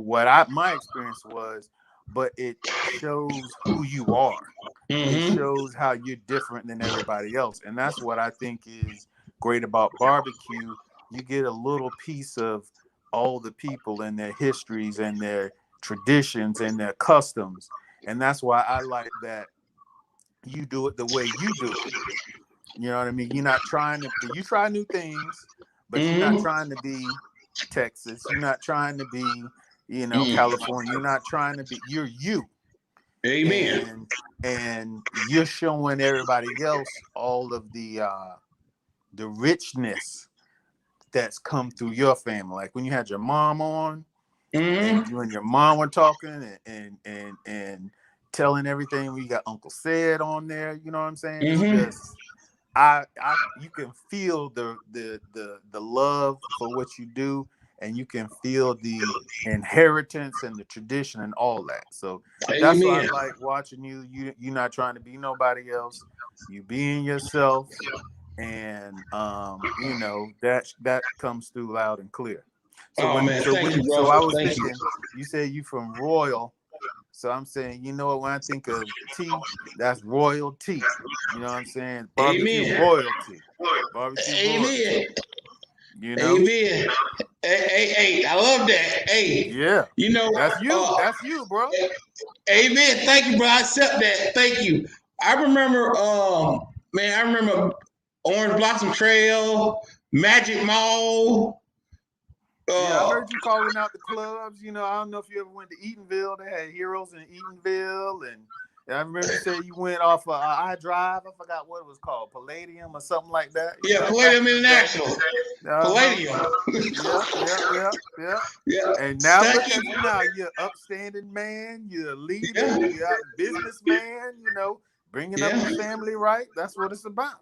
what my experience was, but it shows who you are. It Mm-hmm. shows how you're different than everybody else, and that's what I think is great about barbecue. You get a little piece of all the people and their histories and their traditions and their customs, and that's why I like that you do it the way you do it. You know what I mean? You're not trying to. You try new things, but you're not Mm-hmm. trying to be Texas. You're not trying to be, Mm. California. You're not trying to be. You're you, Amen. and you're showing everybody else all of the richness that's come through your family. Like when you had your mom on, and Mm-hmm. you and your mom were talking and telling everything. We got Uncle Said on there. You know what I'm saying? It's Mm-hmm. just I you can feel the love for what you do, and you can feel the inheritance and the tradition and all that. So that's why I Amen. like watching you. You're not trying to be nobody else. You being yourself, and that comes through loud and clear. So Oh when man, so thank when you, so bro. I was Thank you. thinking, you said you from Royal, so I'm saying, when I think of tea, that's royalty. You know what I'm saying? Barbecue Amen. royalty. Barbecue royalty. Amen. You know? Amen. Hey, I love that. Hey, Yeah. you know, That's you. uh, That's you, bro. amen. Thank you, bro. I accept that. Thank you. I remember, I remember Orange Blossom Trail, Magic Mall. Yeah, I Uh, heard you calling out the clubs. I don't know if you ever went to Eatonville. They had Heroes in Eatonville, and I remember you said you went off I Drive. I forgot what it was called, Palladium or something like that. yeah, Back Palladium in the day. International. Uh-huh. Palladium. Yeah, yeah, yeah, yeah. Yeah. And now look Stucky. at you now. You're an upstanding man. You're a leader. Yeah. You're a businessman. Bringing up Yeah. the family right. That's what it's about.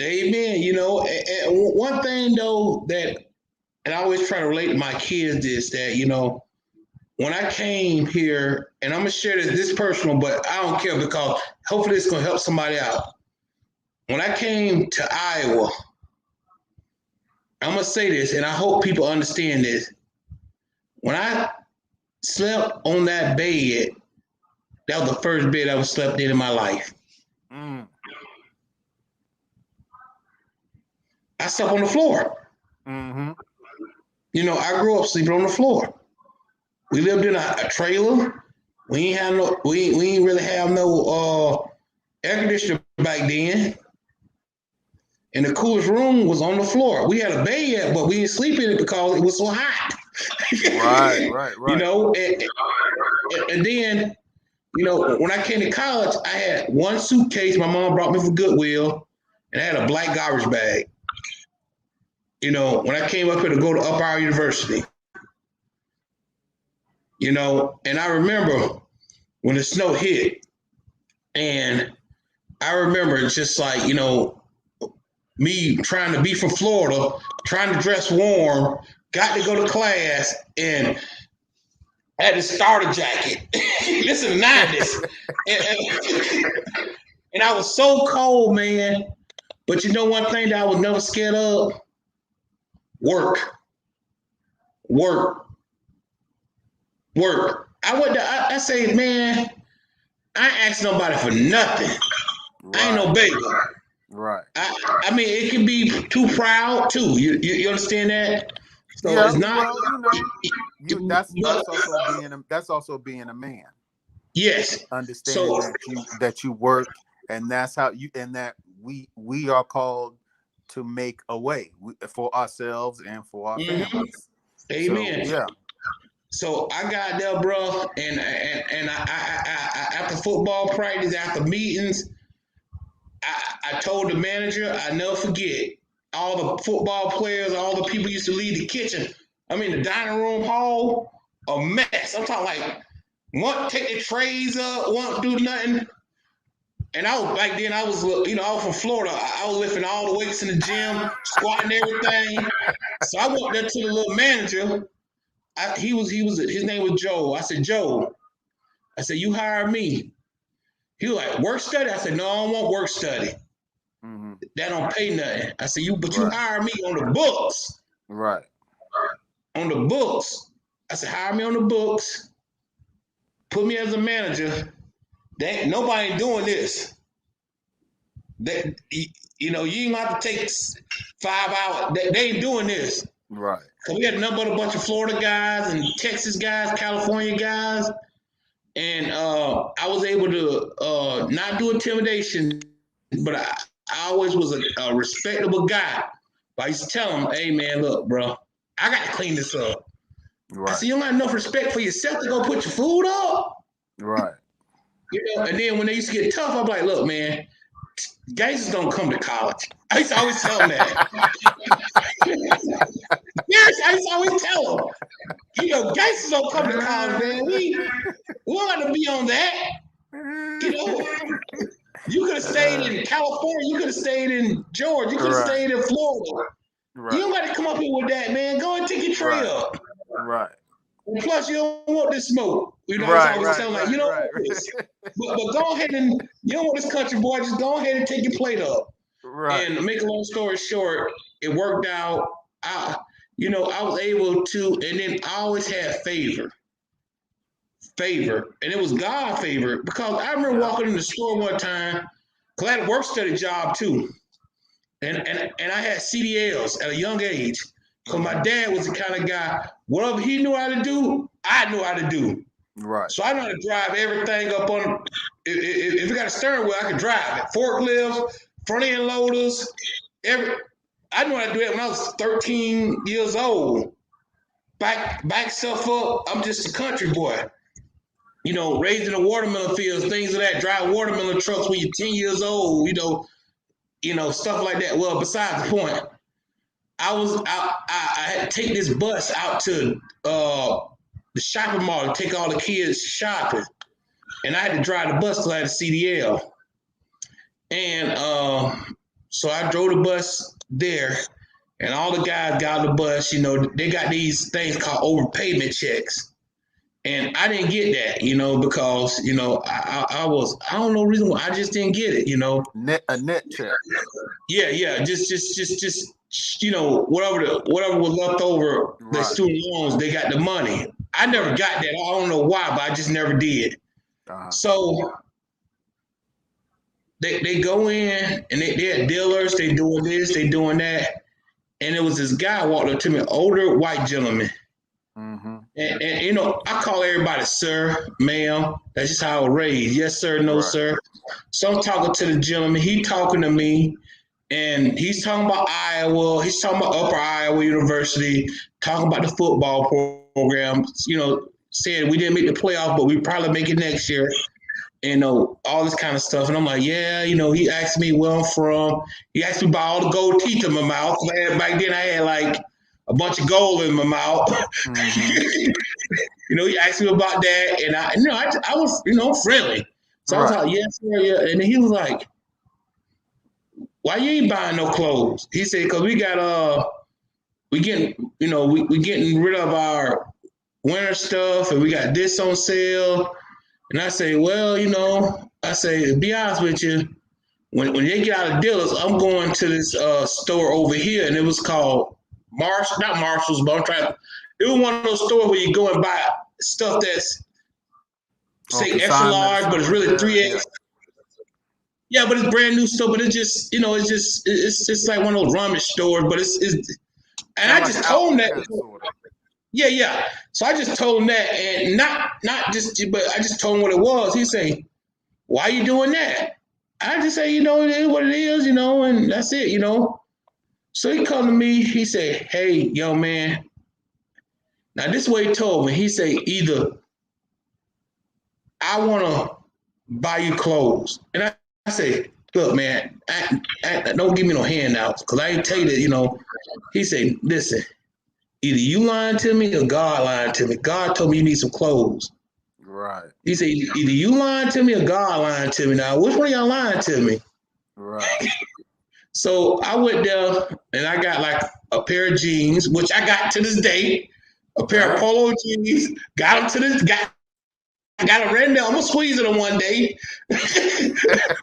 Amen. And one thing though that and I always try to relate to my kids this, that, when I came here, and I'm going to share this personal, but I don't care because hopefully it's going to help somebody out. When I came to Iowa, I'm going to say this, and I hope people understand this. When I slept on that bed, that was the first bed I was slept in my life. Mm. I slept on the floor. Mm-hmm. I grew up sleeping on the floor. We lived in a trailer. We ain't really have no air conditioner back then. And the coolest room was on the floor. We had a bed, but we didn't sleep in it because it was so hot. Right. And then, when I came to college, I had one suitcase my mom brought me from Goodwill, and I had a black garbage bag. When I came up here to go to Upper Iowa University, and I remember when the snow hit, and I remember it's just like, me trying to be from Florida, trying to dress warm, got to go to class, and I had to starter jacket. This is the 90s. And I was so cold, man. But one thing that I was never scared of? Work. I say, man, I ain't ask nobody for nothing. Right. I ain't no baby. Right. I mean, it can be too proud too. You understand that? So yeah. it's not. Well, that's also being a man. Yes. Understanding that you work, and that's how that we are called to make a way for ourselves and for our families. Amen. So, yeah. So I got there, bro, and I after football practice, after meetings, I told the manager, I never forget, all the football players, all the people used to leave the kitchen. I mean, the dining room hall, a mess. I'm talking like, one take the trays up, one do nothing. And I was back then. I was from Florida. I was lifting all the weights in the gym, squatting everything. So I went there to the little manager. His name was Joe. I said, Joe, you hire me. He was like, work study? I said, no, I don't want work study. Mm-hmm. That don't pay nothing. I said, you Right. hire me on the books. Right. On the books. I said, hire me on the books. Put me as a manager. Nobody doing this. You ain't have to take 5 hours. They ain't doing this. Right. So we had nothing but a bunch of Florida guys and Texas guys, California guys. And I was able to not do intimidation, but I always was a respectable guy. But I used to tell him, hey, man, look, bro, I got to clean this up. Right. I said, you don't have enough respect for yourself to go put your food up? Right. And then when they used to get tough, I'm like, look, man, gangsters don't come to college. I used to always tell them that. Yes, I used to always tell them. Gangsters don't come to college, man. We don't have to be on that. You could have stayed in California. You could have stayed in Georgia. You could have stayed in Florida. Right. You don't got to come up here with that, man. Go and take your tray up. Right. And plus, you don't want this smoke. I always tell them, like, you don't want this. But go ahead and, you don't want this country boy. Just go ahead and take your plate up. Right. And make a long story short, it worked out. I was able to, and then I always had favor, and it was God favor, because I remember walking in the store one time, because I had a work study job too, and I had CDLs at a young age, because my dad was the kind of guy, whatever he knew how to do, I knew how to do. Right. So I know how to drive everything up on. If it got a steering wheel, I can drive it. Forklifts, front end loaders, I knew how to do that when I was 13 years old. Back stuff up. I'm just a country boy. Raised in the watermelon fields, things of that. Drive watermelon trucks when you're 10 years old. Stuff like that. Well, besides the point, I had to take this bus out to the shopping mall to take all the kids shopping, and I had to drive the bus because I had a CDL. And so I drove the bus there. and all the guys got on the bus. You know, they got these things called overpayment checks, and I didn't get that. You know, because you know I don't know reason why I just didn't get it. You know, a net check. Yeah, just you know whatever was left over the Right. student loans, they got the money. I never got that. I don't know why, but I just never did. So they go in and they had dealers. They doing this, they doing that, and it was this guy walked up to me, older white gentleman. And you know, I call everybody sir, ma'am. That's just how I was raised. Yes, sir, no, sir. So I'm talking to the gentleman. He talking to me, and he's talking about Iowa. He's talking about Upper Iowa University, talking about the football program. You know, saying we didn't make the playoff, but we probably make it next year. You know, all this kind of stuff. And I'm like, yeah, you know, he asked me where I'm from. He asked me about all the gold teeth in my mouth. Back then I had like a bunch of gold in my mouth. You know, he asked me about that. And I was, you know, friendly. So I was like, yes, sir, yeah. And then he was like, why you ain't buying no clothes? He said, because we got, we getting rid of our winter stuff and we got this on sale. And I say, well, you know, to be honest with you, when they get out of dealers, I'm going to this store over here, and it was called not Marshalls, but it was one of those stores where you go and buy stuff that's, say, extra large, but it's really 3X. Yeah, but it's brand new stuff, but it's just, you know, it's just like one of those rummage stores, but it's and I just told him that. Yeah. So I just told him that, and not just, but I just told him what it was. He say, "Why are you doing that?" I just say, you know, it is what it is, you know, and that's it, you know. So he come to me. He said, "Hey, young man." Now this is what he told me. He say, either I want to buy you clothes, and I say, "Look, man, don't give me no handouts, because I ain't tell you that, you know." He say, "Listen. Either you lying to me or God lying to me. God told me you need some clothes." Right. He said, either you lying to me or God lying to me. Now, which one of y'all lying to me? Right. So I went there and I got like a pair of jeans, which I got to this day, a pair of polo jeans, got them to this, I got them right there. I'm going to squeeze it on one day.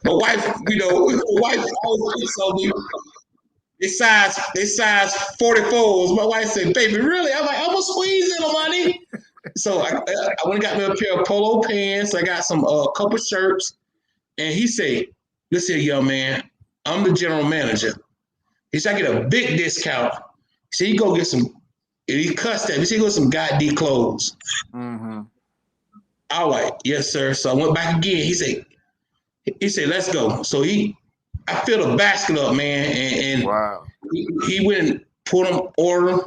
My wife, always told me, they size 44s. My wife said, "Baby, really?" I'm like, "I'm gonna squeeze it, money." So I went and got me a pair of polo pants. I got some couple shirts, and he said, "Listen here, young man, I'm the general manager." He said, "I get a big discount." He said, "You go get some." And he cussed at me. He said, "You go get some God D clothes." I was like, "Yes, sir." So I went back again. He said, "Let's go." So I filled a basket up, man, and wow. He went and put them, order them.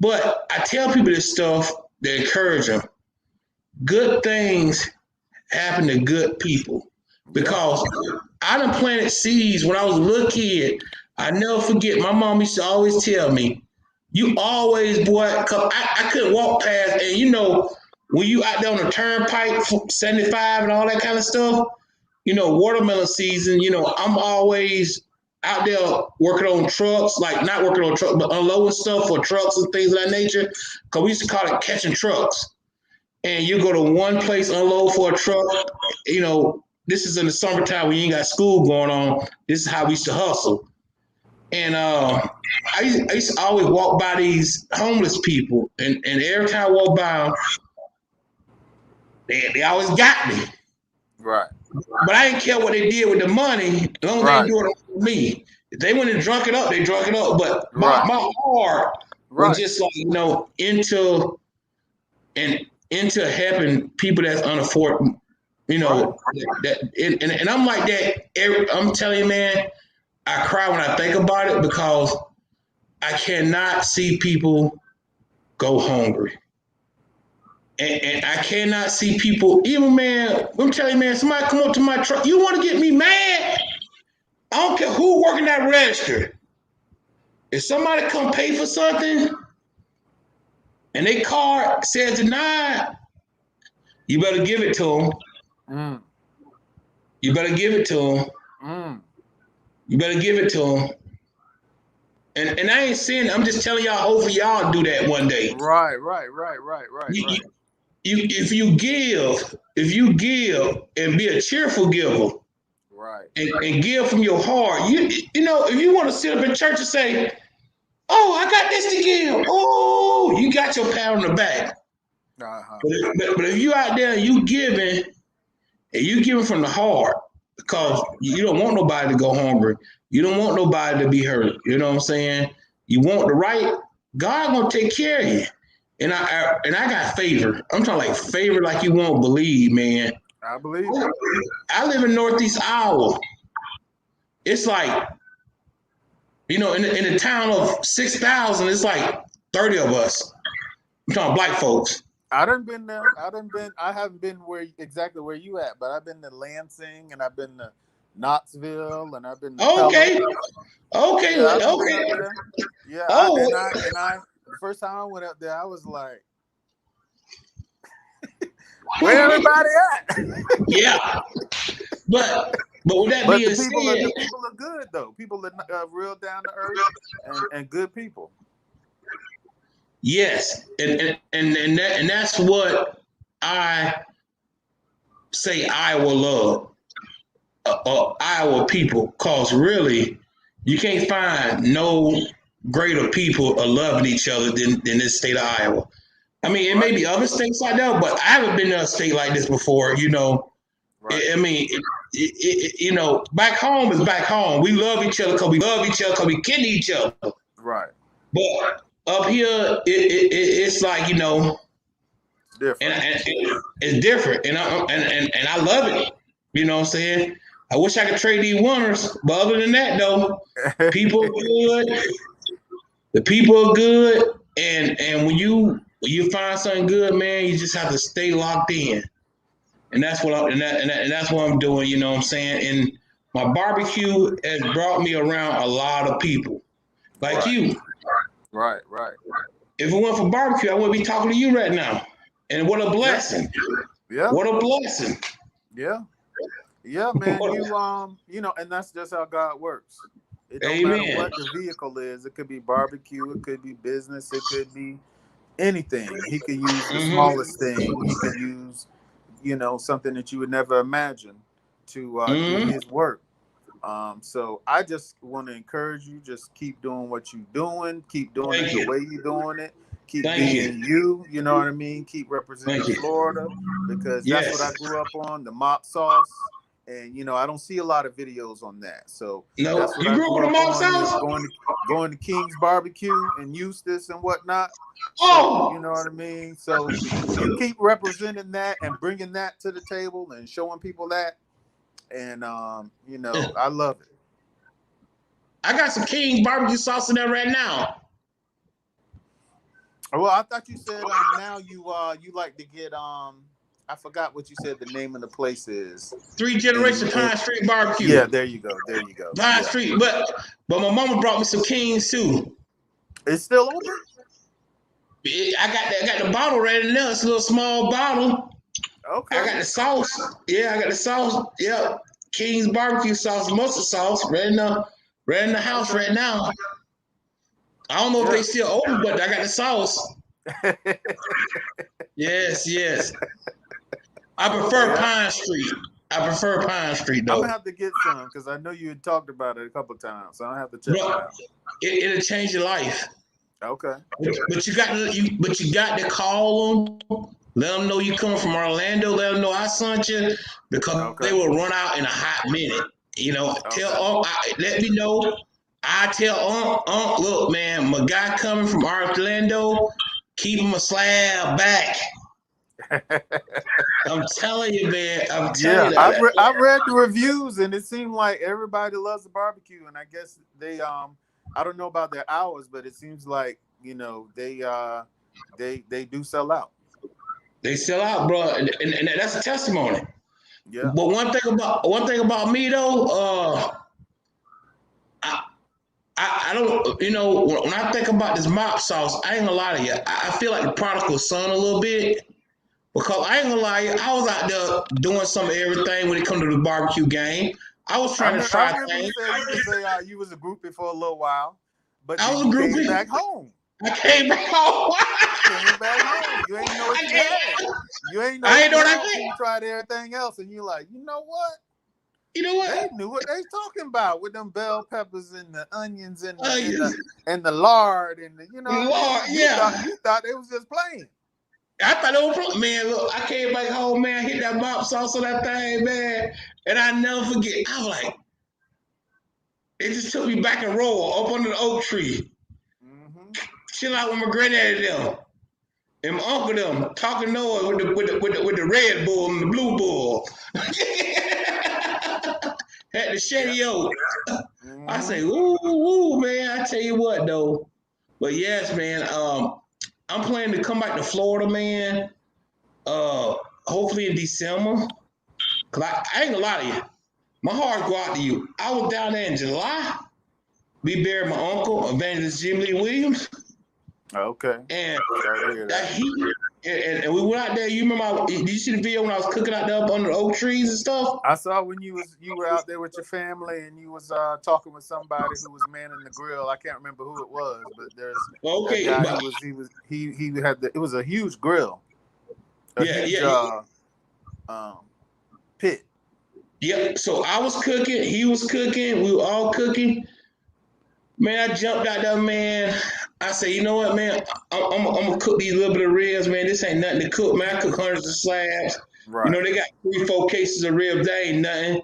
But I tell people this stuff to encourage them. Good things happen to good people. Because I done planted seeds when I was a little kid. I never forget, my mom used to always tell me, you always, boy, cause I couldn't walk past, and you know, when you out there on the turnpike, 75 and all that kind of stuff, you know, watermelon season, you know, I'm always out there working on trucks, like not working on trucks, but unloading stuff for trucks and things of that nature. Because we used to call it catching trucks. And you go to one place, unload for a truck. You know, this is in the summertime when you ain't got school going on. This is how we used to hustle. And I used to always walk by these homeless people. And every time I walk by them, they always got me. Right. But I didn't care what they did with the money, as long as they do it for me. If they went and drunk it up, they drunk it up. But my heart was just like, you know, into helping people that's unaffordable, you know, and I'm like that. I'm telling you, man, I cry when I think about it because I cannot see people go hungry. And I cannot see people, even, man, I'm telling you, man, somebody come up to my truck, you want to get me mad? I don't care who working that register. If somebody come pay for something and they card says denied, you better give it to them. You better give it to them. You better give it to them. And I ain't saying, I'm just telling y'all, hopefully y'all do that one day. Right. If you give and be a cheerful giver Right. and give from your heart, you know, if you want to sit up in church and say, oh, I got this to give. Oh, you got your pat on the back. Uh-huh. But if you out there and you giving and you giving from the heart, because you don't want nobody to go hungry. You don't want nobody to be hurt. You know what I'm saying? You want the right, God gonna take care of you. And I got favor. I'm talking like favor like you won't believe, man. I believe it. I live in Northeast Iowa. It's like, you know, in a town of 6,000, it's like 30 of us. I'm talking black folks. I done been there. I haven't been exactly where you at, but I've been to Lansing and I've been to Knoxville and I've been to Pella. Okay, okay, Yeah, I've been okay. up there. Yeah, Oh, the first time I went up there, I was like, where everybody at? yeah. But with that But being the people said, are good though. People are real down to earth and good people. yes, and that's what I say Iowa love, Iowa people, cause really you can't find no greater people of loving each other than this state of Iowa. I mean, it may Right. be other states like that, but I haven't been to a state like this before. You know, Right. I mean, you know, back home is back home. We love each other because we love each other because we kin each other. Right. But up here, it's like, you know, Different. and it's different, and I love it. You know what I'm saying? I wish I could trade these winners, but other than that, though, people are good. The people are good, and when you find something good, man, you just have to stay locked in, and that's what that's what I'm doing. You know what I'm saying? And my barbecue has brought me around a lot of people, like Right. you. Right. If it weren't for barbecue, I wouldn't be talking to you right now. And what a Yeah. blessing! Yeah. What a blessing! Yeah. Yeah, man. You know, and that's just how God works. It don't matter Amen. what the vehicle is. It could be barbecue. It could be business. It could be anything. He could use the Mm-hmm. smallest thing. He could use, you know, something that you would never imagine to do Mm-hmm. his work. So I just want to encourage you, just keep doing what you're doing, keep doing it Thank the you. way you're doing it, keep Thank you. being you know what I mean? Keep representing Thank you. Florida because that's what I Yes. grew up on, the mop sauce. And you know, I don't see a lot of videos on that. So No, that's what you I grew up grew with a up mom on is sauce? going to King's Barbecue and Eustis and whatnot. So, you Oh, know what I mean? So you keep representing that and bringing that to the table and showing people that. And, you know, I love it. I got some King's barbecue sauce in there right now. Well, I thought you said now you like to get I forgot what you said the name of the place is. Three Generation And Pine Street Barbecue. yeah, there you go. There you go. Pine Yeah. Street, but my mama brought me some King's too. It's still open? I got the bottle right in there. It's a little small bottle. Okay. I got the sauce. Yeah, I got the sauce. Yeah, King's barbecue sauce, mustard sauce, right in the house Okay. right now. I don't know if Yeah. they still open, but I got the sauce. Yes, yes. I prefer Yeah. Pine Street. I prefer Pine Street I'm though. gonna have to get some because I know you had talked about it a couple of times. So I'll have to check it Bro, out. it'll change your life. Okay. But you got to call them. Let them know you coming from Orlando. Let them know I sent you because Okay. they will run out in a hot minute. You know, Okay. let me know. I tell look, man, my guy coming from Orlando, keep him a slab back. I'm telling you, man. I'm telling Yeah, you that. I read the reviews and it seemed like everybody loves the barbecue, and I guess they I don't know about their hours, but it seems like you know they do sell out. They sell out, bro, and that's a testimony. Yeah. But one thing about me though, I, I don't, you know, when I think about this mop sauce, I ain't gonna lie to you. I feel like the prodigal son a little bit because I ain't gonna lie to you. I was out there doing some of everything when it come to the barbecue game. I was trying to I try remember things. you said you was a groupie for a little while, But I then was you a came groupie. back home. I came back home. Came back home. You ain't know what you had. You ain't know I what ain't you know what I had had. until you tried everything else, and you like, you know what? You know what? They knew what they was talking about with them bell peppers and the onions and Oh, yeah. and the lard and the, you know what I Lord, mean? yeah. You thought they was just playing. I thought it was, man, look, I came back home, man, hit that mop sauce on that thing, man, and I never forget. I was like, it just took me back and roll up under the oak tree, Mm-hmm. chilling out with my granddaddy them and my uncle them, talking noise with the Red Bull and the Blue Bull. Had the Shetty Oak. I Mm-hmm. say, ooh, man, I tell you what, though. But yes, man, I'm planning to come back to Florida, man. Hopefully in December. Cause I ain't gonna lie to you. My heart go out to you. I was down there in July. We buried my uncle, Evangelist Jim Lee Williams, Okay. and Sorry to hear that. and we went out there. You remember? Did you see the video when I was cooking out there up under the oak trees and stuff? I saw when you were out there with your family and you was talking with somebody who was manning the grill. I can't remember who it was, but there's a Okay, guy but he had it was a huge grill, a huge pit. yeah. So I was cooking, he was cooking, we were all cooking. Man, I jumped out there, man. I said, you know what, man? I'm gonna cook these little bit of ribs, man. This ain't nothing to cook, man. I cook hundreds of slabs. You Right. know, they got 3, 4 cases of ribs. That ain't nothing.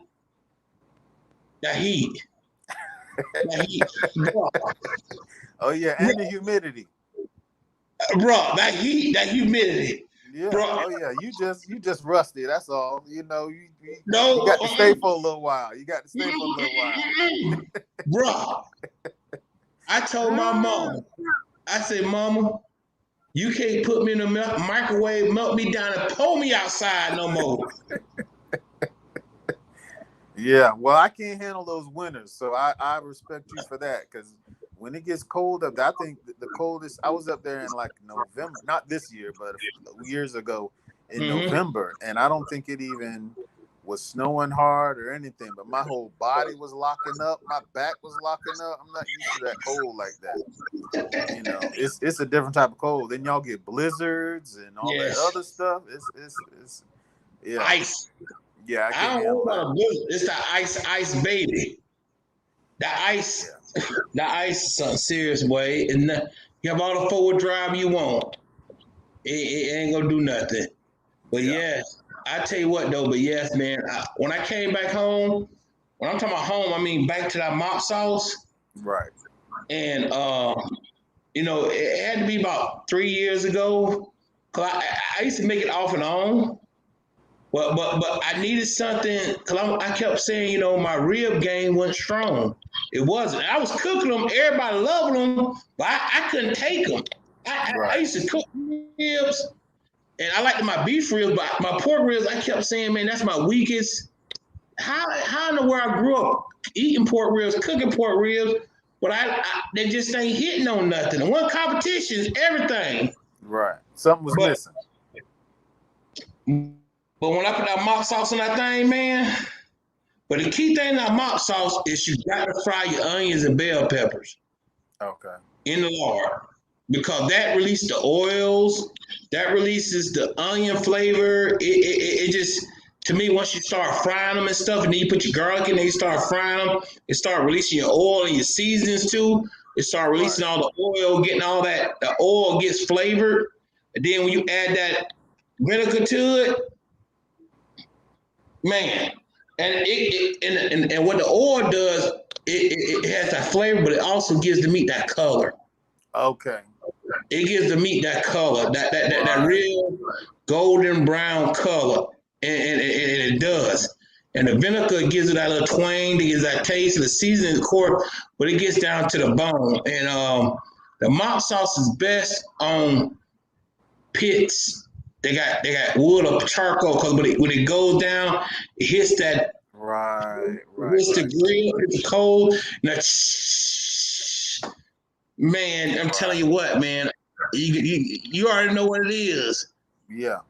That heat. That heat. Bro, Oh yeah, and the humidity. that heat, that humidity. Yeah. Bro, Oh yeah. You just rusty. That's all. You know, you no. got to stay for a little while. You got to stay for a little while. Bro, I told my mama, I said, Mama, you can't put me in the microwave, melt me down, and pull me outside no more. Yeah, well, I can't handle those winters, so I respect you for that. Because when it gets cold up there, I think the coldest I was up there in like November, not this year, but years ago in November, and I don't think it even was snowing hard or anything. But my whole body was locking up, my back was locking up. I'm not used to that cold like that. You know, it's a different type of cold. Then y'all get blizzards and all that Yes. other stuff. It's yeah. Ice. Yeah, I I can't don't know handle about that. a blizzard. It's the ice baby. The ice, Yeah. the ice is something serious, boy. And you have all the forward drive you want. It ain't gonna do nothing. But Yeah. yes, I tell you what though. But yes, man. When I came back home, when I'm talking about home, I mean back to that mop sauce. Right. And you know, it had to be about 3 years ago. Cause I used to make it off and on. But I needed something because I kept saying, you know, my rib game wasn't strong. It wasn't. I was cooking them, everybody loved them, but I couldn't take them. I Right. used to cook ribs, and I liked my beef ribs, but my pork ribs, I kept saying, man, that's my weakest. How in the world I grew up eating pork ribs, cooking pork ribs, but they just ain't hitting on nothing. And one competition is everything. Right. Something was But missing. but when I put that mop sauce on that thing, man. But the key thing about mop sauce is you got to fry your onions and bell peppers Okay. in the lard because that releases the oils, that releases the onion flavor. It just, to me, once you start frying them and stuff, and then you put your garlic in there, you start frying them, it start releasing your oil and your seasonings too. It start releasing Right. all the oil, getting all that, the oil gets flavored. And then when you add that vinegar to it, man, and what the oil does, it has that flavor, but it also gives the meat that color. Okay. It gives the meat that color, that Right. real golden brown color, and it does. And the vinegar gives it that little twang, it gives that taste, and the seasoning, of course, but it gets down to the bone. And the mop sauce is best on pits. They got wood or charcoal because when it goes down, it hits that Right. Right. hits the Right. grill, hits the coal. Now, man, I'm telling Right. you what, man, you already know what it is. Yeah.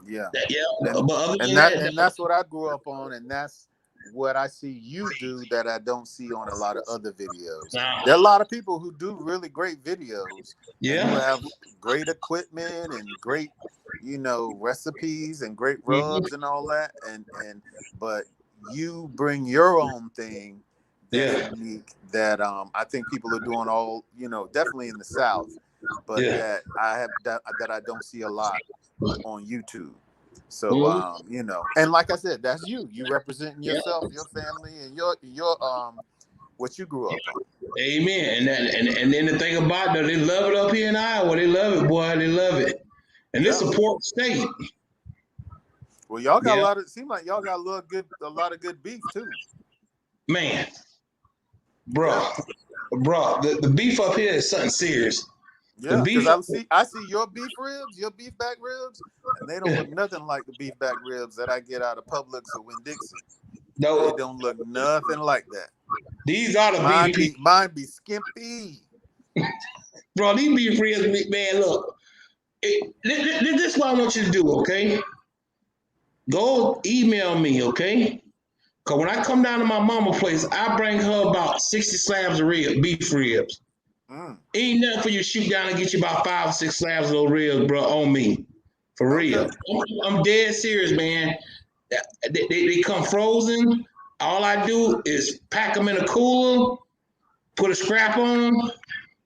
Yeah. Yeah, And but other and than that that, and that's what I grew up on, and that's what I see you do that I don't see on a lot of other videos. Nah. There are a lot of people who do really great videos and who Yeah. have great equipment and great, recipes and great Mhm. rubs and all that. But you bring your own thing that's Yeah. unique that I think people are doing all, definitely in the South, but Yeah. that I don't see a lot on YouTube. So Mhm. and like I said, that's you representing Yeah. yourself, your family, and your what you grew up on. Amen. And then the thing about it, they love it up here in Iowa. They love it, boy. They love it. And this Yeah. is a pork state. Well, y'all got Yeah. seem like y'all got a lot of good beef too. Man, Yeah. bro. Bro, the beef up here is something serious. The Yeah, because beef, I see your beef ribs, your beef back ribs, and they don't yeah, look nothing like the beef back ribs that I get out of Publix or Winn-Dixie. They no, don't look nothing like that. these are the Mine beef be people. mine be skimpy. Bro, these beef ribs, man, look. This is what I want you to do, okay? Go email me, okay? Because when I come down to my mama's place, I bring her about 60 slabs of beef ribs. Mm, Ain't nothing for you to shoot down and get you about 5 or 6 slabs of those ribs, bro, on me. For real. okay. I'm dead serious, man. They come frozen. All I do is pack them in a cooler, put a scrap on them,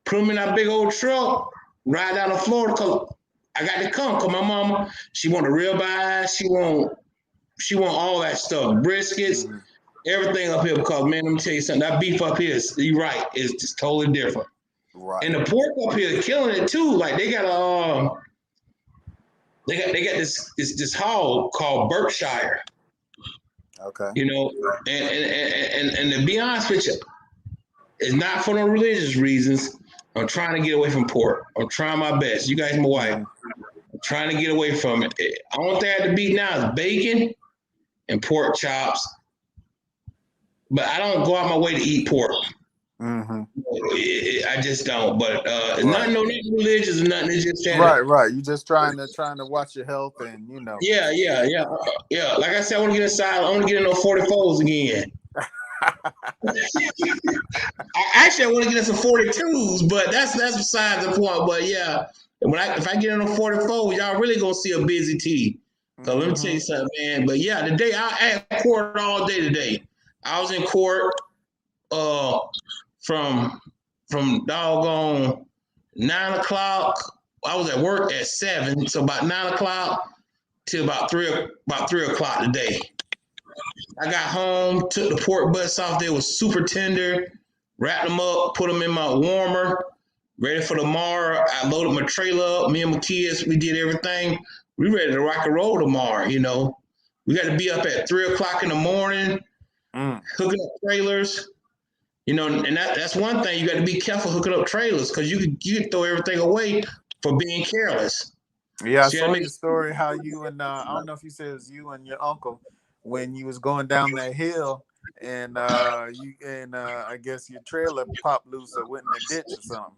put them in that big old truck, ride down to Florida. Cause I got to come. Cause my mama, she want the ribeyes. She want all that stuff, briskets, Mm-hmm. everything up here. Because man, let me tell you something. That beef up here is, you right, is just totally different. Right. And the pork up here is killing it too. Like they got this hog called Berkshire. Okay. And to be honest with you, it's not for no religious reasons. I'm trying to get away from pork. I'm trying my best. You guys, my wife. Mm-hmm. I'm trying to get away from it. The only thing I have to beat now is bacon and pork chops. But I don't go out my way to eat pork. Mm-hmm. I just don't. But it's Right. nothing, no religious or nothing. It's just that. Right. You just trying to watch your health and Yeah. Like I said, I want to get inside. I want to get in those 44s again. Actually, I want to get in some 42s, but that's besides the point. But yeah, if I get in a 44, y'all really gonna see a busy T. So let me tell you Mm-hmm. something, man. But yeah, today I had court all day today. I was in court from doggone 9 o'clock. I was at work at 7, so about 9 o'clock till about 3 o'clock today. I got home, took the pork butts off. They was super tender. Wrapped them up, put them in my warmer, ready for tomorrow. I loaded my trailer up. Me and my kids, we did everything. We ready to rock and roll tomorrow. We got to be up at 3 o'clock in the morning, Mm. hooking up trailers. And that's one thing. You got to be careful hooking up trailers because you can throw everything away for being careless. Yeah, I So you saw got to your story how you and I don't know if you said it was you and your uncle when you was going down that hill and I guess your trailer popped loose or went in the ditch or something.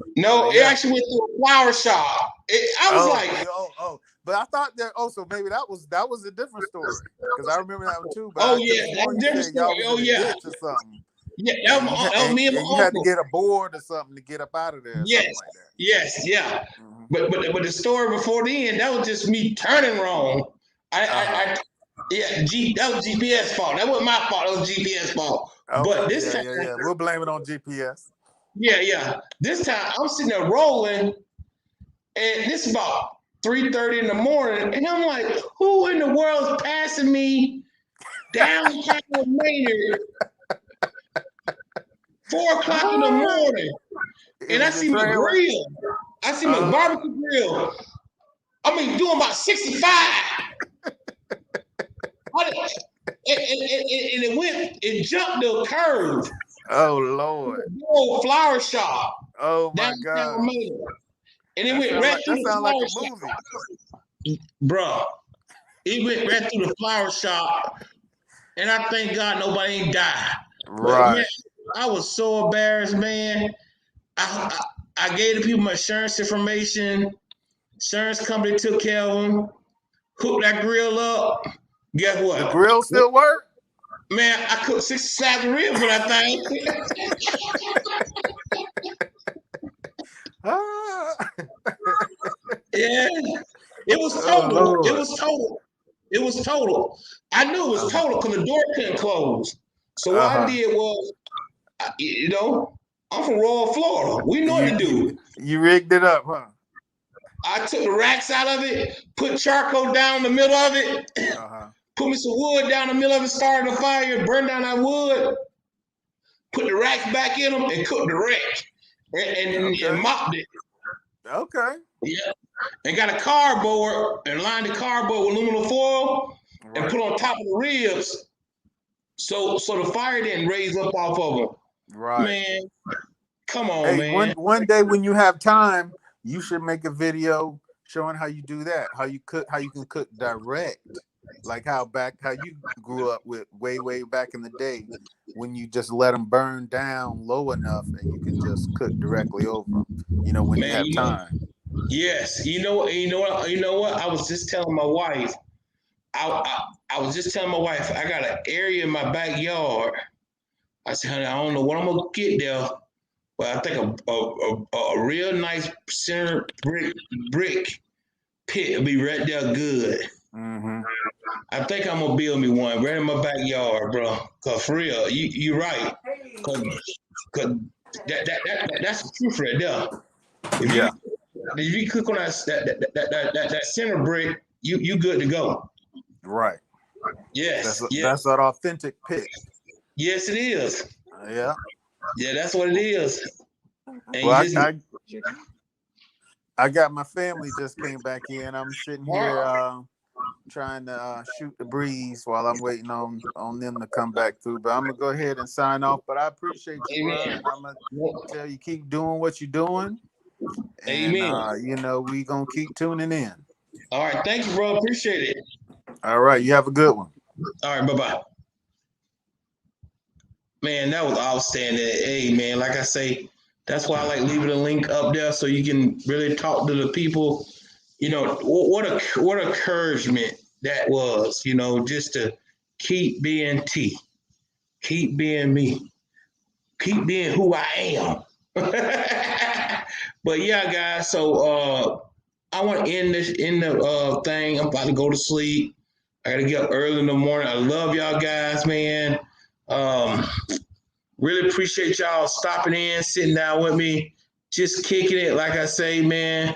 So No, it yeah. actually went through a flower shop. I was like, But I thought that also maybe that was a different story because I remember that one too. But oh I could yeah, have that's sworn a you different said y'all story. was Oh in a yeah, ditch or something, yeah. and That was me and my you had to uncle. get a board or something to get up out of there, or something Yes, like that. yes, yeah. Mm-hmm. But the story before then, that was just me turning wrong. Uh-huh. That was GPS fault. That wasn't my fault. That was GPS fault. But Okay, this time, yeah. We'll blame it on GPS. yeah. This time I'm sitting there rolling, and this is about 3:30 in the morning, and I'm like, who in the world is passing me downtown Maynard 4 o'clock in the morning? It And I was your see my trailer. grill. I see my barbecue grill. Doing about 65. And it jumped the curve. Oh Lord. The old flower shop Oh my downtown God. Maynard. And it went right through That the sounds like flower a movie. shop. Bruh, it went right through the flower shop. And I thank God nobody ain't died. But man, Right. I was so embarrassed, man. I gave the people my insurance information. Insurance company took care of them. Hooked that grill up. Guess The what? grill still work? Man, I cooked 60 slabs of ribs for that thing. Ah. Yeah. It was Oh total. It Lord. was total. It was total. I knew it was Uh-huh. total because the door couldn't close. So what I Uh-huh. did was, you know, I'm from Royal Florida. We know what You, to you do. you rigged it up, huh? I took the racks out of it, put charcoal down the middle of it, Uh-huh. put me some wood down the middle of it, started the fire, burned down that wood, put the racks back in them, and cooked the rack. And Okay. mopped it. Okay. Yeah. And got a cardboard and lined the cardboard with aluminum foil and Right. put on top of the ribs so the fire didn't raise up off of them. Right. Man, come on, Hey, man. one day when you have time, you should make a video showing how you do that, how you can cook direct, like how you grew up with way back in the day when you just let them burn down low enough and you can just cook directly over them. When you Man, have time. yes. You know what? I was just telling my wife. I was just telling my wife I got an area in my backyard. I said, honey, I don't know what I'm gonna get there, but I think a real nice center brick pit will be right there good. Mm-hmm. I think I'm gonna build me one right in my backyard, bro. Cause for real, you're right. Cause that's the truth right there. If you Yeah. if you cook on that center brick, you good to go. Right. That's Yes, yes, that's that authentic pit. yes, it is. Yeah. Yeah, that's what it is. And you Well, just I got my family just came back in. I'm sitting here trying to shoot the breeze while I'm waiting on them to come back through. But I'm gonna go ahead and sign off. But I appreciate you, bro, amen. and I'm gonna tell you keep doing what you're doing, and Amen. we gonna keep tuning in. All right, thank you, bro. Appreciate it. All right, you have a good one. All right, bye bye. Man, that was outstanding. Hey, man, like I say, that's why I like leaving a link up there so you can really talk to the people. What encouragement that was. Just to keep being T, keep being me, keep being who I am. But yeah, guys. So I want to end the thing. I'm about to go to sleep. I got to get up early in the morning. I love y'all guys, man. Um, Really appreciate y'all stopping in, sitting down with me, just kicking it. Like I say, man.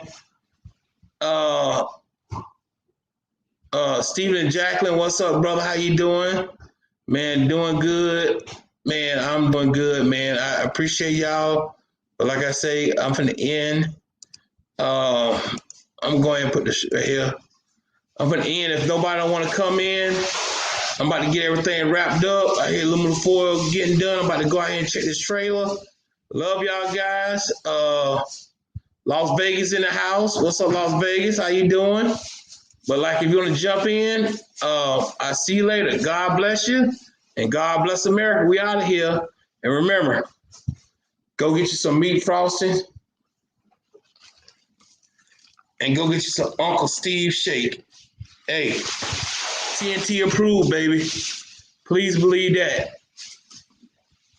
Uh, Stephen and Jacqueline, what's up, brother? How you doing? Man, doing good. Man, I'm doing good, man. I appreciate y'all. But like I say, I'm from the end. Uh, I'm going to put this right here. I'm from the end. If nobody don't want to come in, I'm about to get everything wrapped up. I hear aluminum foil getting done. I'm about to go out here and check this trailer. Love y'all guys. Las Vegas in the house. What's up, Las Vegas? How you doing? But like, if you want to jump in, I see you later. God bless you, and God bless America. We out of here. And remember, go get you some meat frosting, and go get you some Uncle Steve shake. Hey, TNT approved, baby. Please believe that.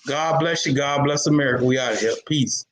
God bless you. God bless America. We out of here. Peace.